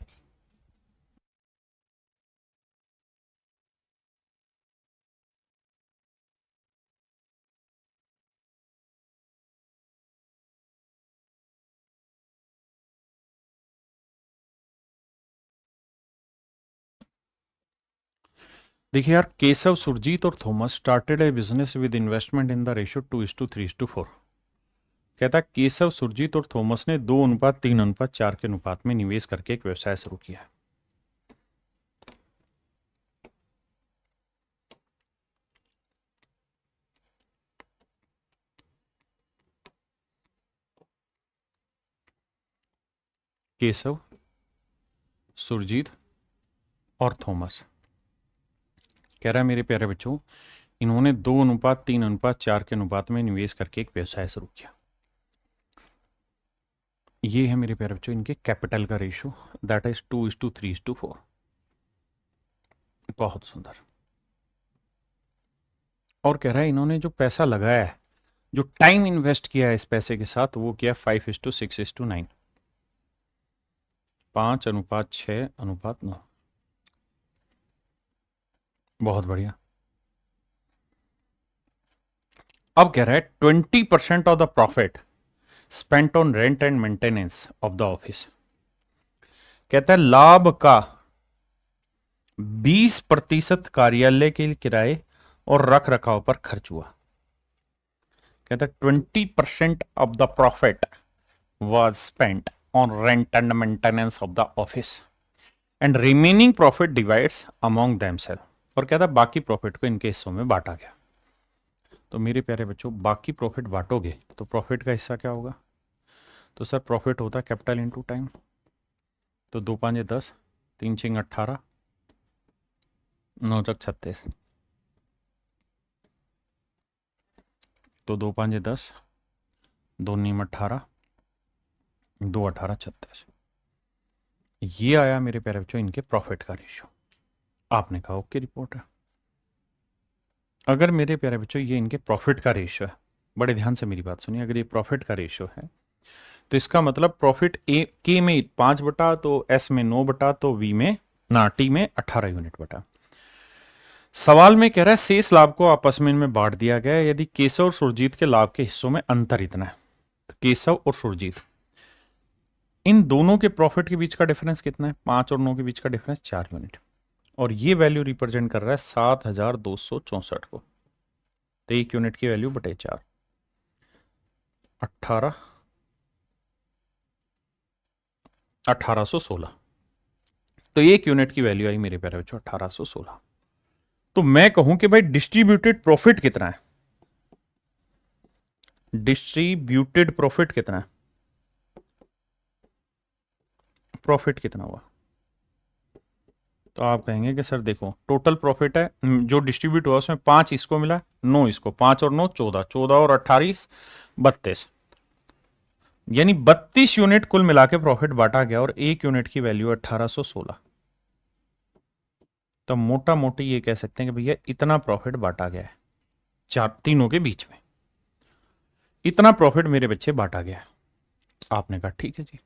देखिए यार, केशव, सुरजीत और Thomas started a business with investment in the ratio 2:3:4। कहता है केशव, सुरजीत और थॉमस ने 2:3:4 के अनुपात में निवेश करके एक व्यवसाय शुरू किया। केशव, सुरजीत और थॉमस, कह रहा है मेरे प्यारे बच्चों, इन्होंने 2:3:4 के अनुपात में निवेश करके एक व्यवसाय शुरू किया। ये है मेरे प्यारे बच्चों इनके कैपिटल का रेशियो, दैट इज 2:3:4। बहुत सुंदर। और कह रहा है इन्होंने जो पैसा लगाया है, जो टाइम इन्वेस्ट किया है इस पैसे के साथ, वो किया 5:6:9, 5:6:9। बहुत बढ़िया। अब कह रहा है 20% of the profit spent on rent and maintenance of the office. कहता है लाभ का 20% कार्यालय के किराए और रख रखाव पर खर्च हुआ। कहता है 20% of the profit was spent on rent and maintenance of the office and remaining profit divides among themselves। और कहता है बाकी प्रॉफिट को इनके हिस्सों में बांटा गया। तो मेरे प्यारे बच्चों, बाकी प्रॉफिट बांटोगे तो प्रॉफिट का हिस्सा क्या होगा? तो सर प्रॉफिट होता है कैपिटल इनटू टाइम। तो 2×5 = 10, 3×6 = 18, 9×4 = 36। तो 2×5 = 10, 2×9 = 18, 2×18 = 36। ये आया मेरे प्यारे बच्चों इनके प्रॉफिट का रेशियो। आपने कहा ओके रिपोर्ट है। अगर मेरे प्यारे बच्चों ये इनके प्रॉफिट का रेशियो है, बड़े ध्यान से मेरी बात सुनिए, अगर ये प्रॉफिट का रेशियो है तो इसका मतलब प्रॉफिट ए के में 5 बटा, तो एस में 9 बटा, तो वी में टी में 18 यूनिट बटा। सवाल में कह रहा है शेष लाभ को आपस में इनमें बांट दिया गया है यदि केशव और सुरजीत के लाभ के हिस्सों में अंतर इतना है। तो केशव और सुरजीत, इन दोनों के प्रॉफिट के बीच का डिफरेंस कितना है? 5 और 9 के बीच का डिफरेंस 4 यूनिट। और ये वैल्यू रिप्रेजेंट कर रहा है 7,264 को। तो 1 यूनिट की वैल्यू बटे 4, 1816। तो 1 यूनिट की वैल्यू आई मेरे प्यारे बच्चों 1816। तो मैं कहूं कि भाई डिस्ट्रीब्यूटेड प्रॉफिट कितना है? डिस्ट्रीब्यूटेड प्रॉफिट कितना है? प्रॉफिट कितना हुआ? तो आप कहेंगे कि सर देखो टोटल प्रॉफिट है जो डिस्ट्रीब्यूट हुआ उसमें 5 इसको मिला, 9 इसको, 5 और 9 14, 14 और 28 32, यानी 32 यूनिट कुल मिला के प्रॉफिट बांटा गया और 1 यूनिट की वैल्यू 1816। तो मोटा मोटी ये कह सकते हैं कि भैया इतना प्रॉफिट बांटा गया है, तीनों के बीच में इतना प्रॉफिट मेरे बच्चे बांटा गया है। आपने कहा ठीक है जी।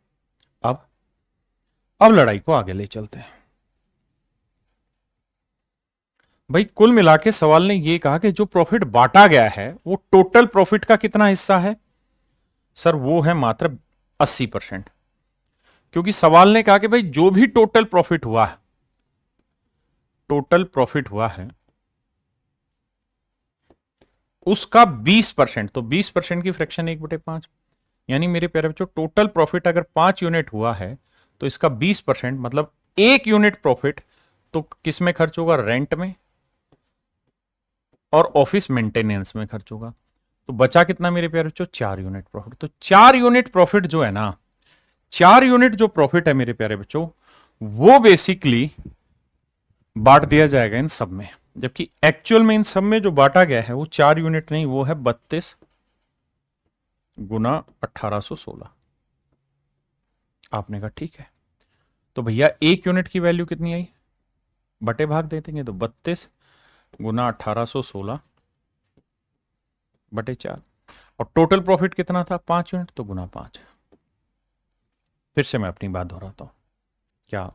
अब लड़ाई को आगे ले चलते हैं। भाई कुल मिला के सवाल ने यह कहा कि जो प्रॉफिट बांटा गया है वो टोटल प्रॉफिट का कितना हिस्सा है? सर वो है मात्र 80%। क्योंकि सवाल ने कहा कि भाई जो भी टोटल प्रॉफिट हुआ है उसका 20%, तो 20% की फ्रैक्शन 1/5, यानी मेरे प्यारे बच्चों टोटल प्रॉफिट अगर 5 यूनिट हुआ है तो इसका 20% मतलब 1 यूनिट प्रॉफिट तो किस में खर्च होगा? रेंट में और ऑफिस मेंटेनेंस में खर्च होगा। तो बचा कितना मेरे प्यारे बच्चों? 4 यूनिट प्रॉफिट। तो 4 यूनिट प्रॉफिट जो है ना, 4 यूनिट जो प्रॉफिट है मेरे प्यारे बच्चों, वो बेसिकली बांट दिया जाएगा इन सब में, जबकि एक्चुअल में इन सब में जो बांटा गया है वो 4 यूनिट नहीं, वो है 32 गुना 1816। आपने कहा ठीक है। तो भैया 1 यूनिट की वैल्यू कितनी आई? बटे भाग दे देंगे, तो 32 गुना 1816 बटे 4। और टोटल प्रॉफिट कितना था? 5 यूनिट, तो गुना 5। फिर से मैं अपनी बात दोहराता हूं। क्या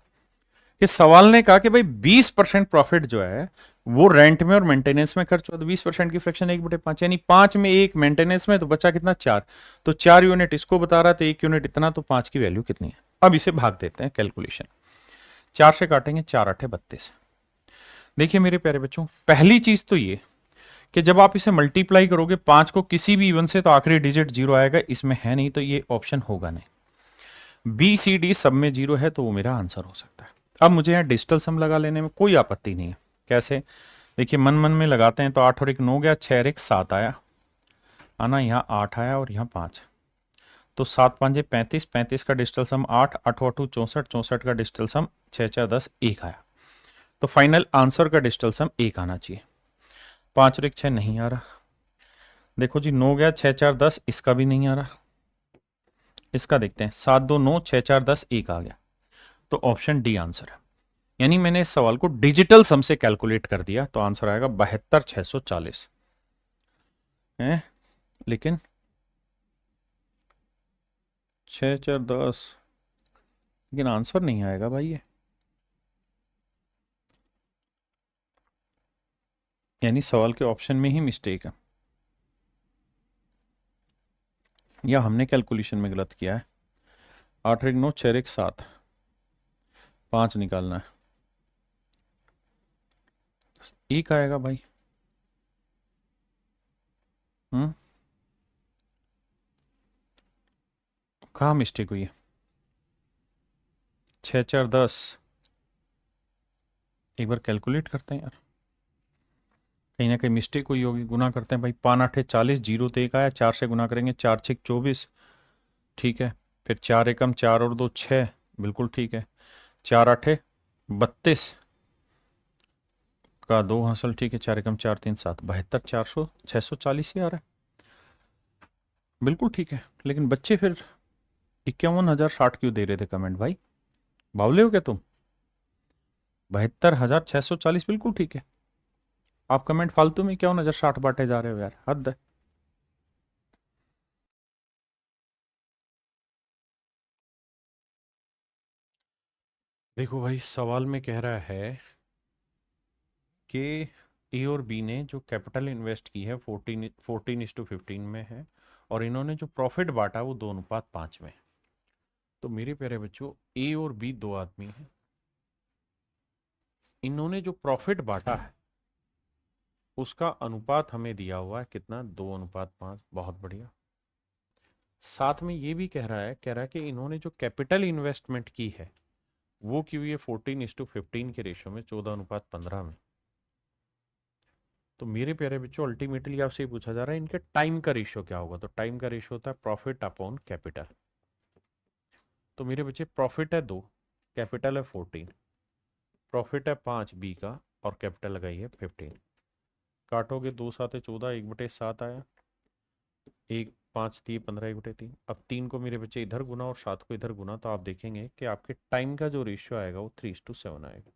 कि सवाल ने कहा कि भाई 20% प्रॉफिट जो है वो रेंट में और मेंटेनेंस में खर्च हुआ, तो 20% की फ्रैक्शन 1/5, यानी 5 में 1 मेंटेनेंस में, तो बचा कितना? 4। तो 4 यूनिट इसको बता रहा था, 1 यूनिट इतना, तो 5 की वैल्यू कितनी है? अब इसे भाग देते हैं कैलकुलेशन। 4 से काटेंगे, 4 8 32। देखिए मेरे प्यारे बच्चों, पहली चीज तो ये कि जब आप इसे मल्टीप्लाई करोगे 5 को किसी भी इवन से, तो आखिरी डिजिट 0 आएगा, इसमें है नहीं तो ये ऑप्शन होगा नहीं। बी सी डी सब में 0 है तो वो मेरा आंसर हो सकता है। अब मुझे यहाँ डिजिटल सम लगा लेने में कोई आपत्ति नहीं है। कैसे? देखिए मन मन में लगाते हैं तो 8 और 1 9 गया, 6 और 1 7 आया, आना यहाँ 8 आया और यहाँ 5, तो 7 5 35, 35 का डिजिटल सम 8, 8 8 64, 64 का डिजिटल सम 6 4 10 1 आया। तो फाइनल आंसर का डिजिटल सम 1 आना चाहिए। 5 और 1 6 नहीं आ रहा। देखो जी 9 गया, 6 4 10, इसका भी नहीं आ रहा। इसका देखते हैं, 7 2 9, 6 4 10 1 आ गया, तो ऑप्शन डी आंसर है। यानी मैंने इस सवाल को डिजिटल सम से कैलकुलेट कर दिया, तो आंसर आएगा 72 640 है। लेकिन 6 4 10, लेकिन आंसर नहीं आएगा भाई ये, यानी सवाल के ऑप्शन में ही मिस्टेक है, या हमने कैलकुलेशन में गलत किया है। 8 1 9, 6 1 7, 5 निकालना है, 1 आएगा भाई। कहाँ मिस्टेक हुई है? 6 4 10, एक बार कैलकुलेट करते हैं यार, कहीं ना कहीं मिस्टेक हुई होगी। गुना करते हैं भाई, 5 8 40, 0 तो 1 आया, 4 से गुना करेंगे, 4 6 24, ठीक है। फिर 4 एकम 4 और 2 6, बिल्कुल ठीक है। 4 8 32 का 2 हासिल, ठीक है। 4 एकम 4 3 7, 72 640 ही आ रहा है, बिल्कुल ठीक है। लेकिन बच्चे फिर 51,060 क्यों दे रहे थे कमेंट भाई? बावले हो क्या तुम? 72,640 बिल्कुल ठीक है। आप कमेंट फालतू में 51,060 बांटे जा रहे हो यार, हद है। देखो भाई, सवाल में कह रहा है कि ए और बी ने जो कैपिटल इन्वेस्ट की है 14:15 में है, और इन्होंने जो प्रॉफिट बांटा वो 2:5 में। तो मेरे प्यारे बच्चों, ए और बी दो आदमी हैं, इन्होंने जो प्रॉफिट बांटा है उसका अनुपात हमें दिया हुआ है कितना? 2:5। बहुत बढ़िया। साथ में ये भी कह रहा है कि इन्होंने जो कैपिटल इन्वेस्टमेंट की है वो की हुई है 14:15 के रेशो में, 14:15 में। तो मेरे प्यारे बच्चों, अल्टीमेटली आपसे पूछा जा रहा है इनके टाइम का रेशियो क्या होगा। तो टाइम का रेशियो होता है प्रॉफिट अपॉन कैपिटल। तो मेरे बच्चे, प्रॉफिट है 2, कैपिटल है 14, प्रॉफिट है 5 बी का, और कैपिटल लगाई है 15। काटोगे 2 7 14, 1/7 आया, 1 5 3 15, 1/3। अब 3 को मेरे बच्चे इधर गुना और 7 को इधर गुना, तो आप देखेंगे कि आपके टाइम का जो रेशियो आएगा वो 3:7 आएगा।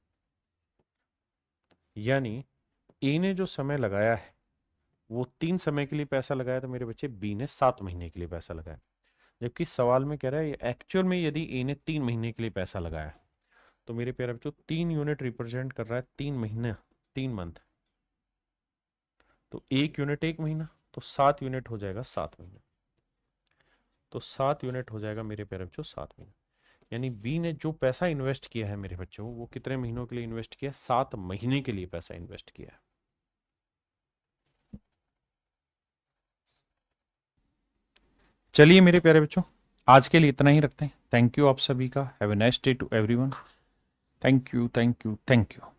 यानी ए ने जो समय लगाया है वो 3 समय के लिए पैसा लगाया, तो मेरे बच्चे बी ने 7 महीने के लिए पैसा लगाया। जबकि सवाल में कह रहा है एक्चुअल में यदि ए ने 3 महीने के लिए पैसा लगाया, तो मेरे प्यारे बच्चों 3 यूनिट रिप्रेजेंट कर रहा है 3 महीने, 3 मंथ। तो 1 यूनिट 1 महीना, तो 7 यूनिट हो जाएगा 7 महीने। तो 7 यूनिट हो जाएगा मेरे प्यारे बच्चों 7 महीने। यानी बी ने जो पैसा इन्वेस्ट किया है मेरे बच्चों, वो कितने महीनों के लिए इन्वेस्ट किया? 7 महीने के लिए पैसा इन्वेस्ट किया है। चलिए मेरे प्यारे बच्चों, आज के लिए इतना ही रखते हैं। थैंक यू आप सभी का। Have a nice day to everyone. Thank you, thank you, thank you.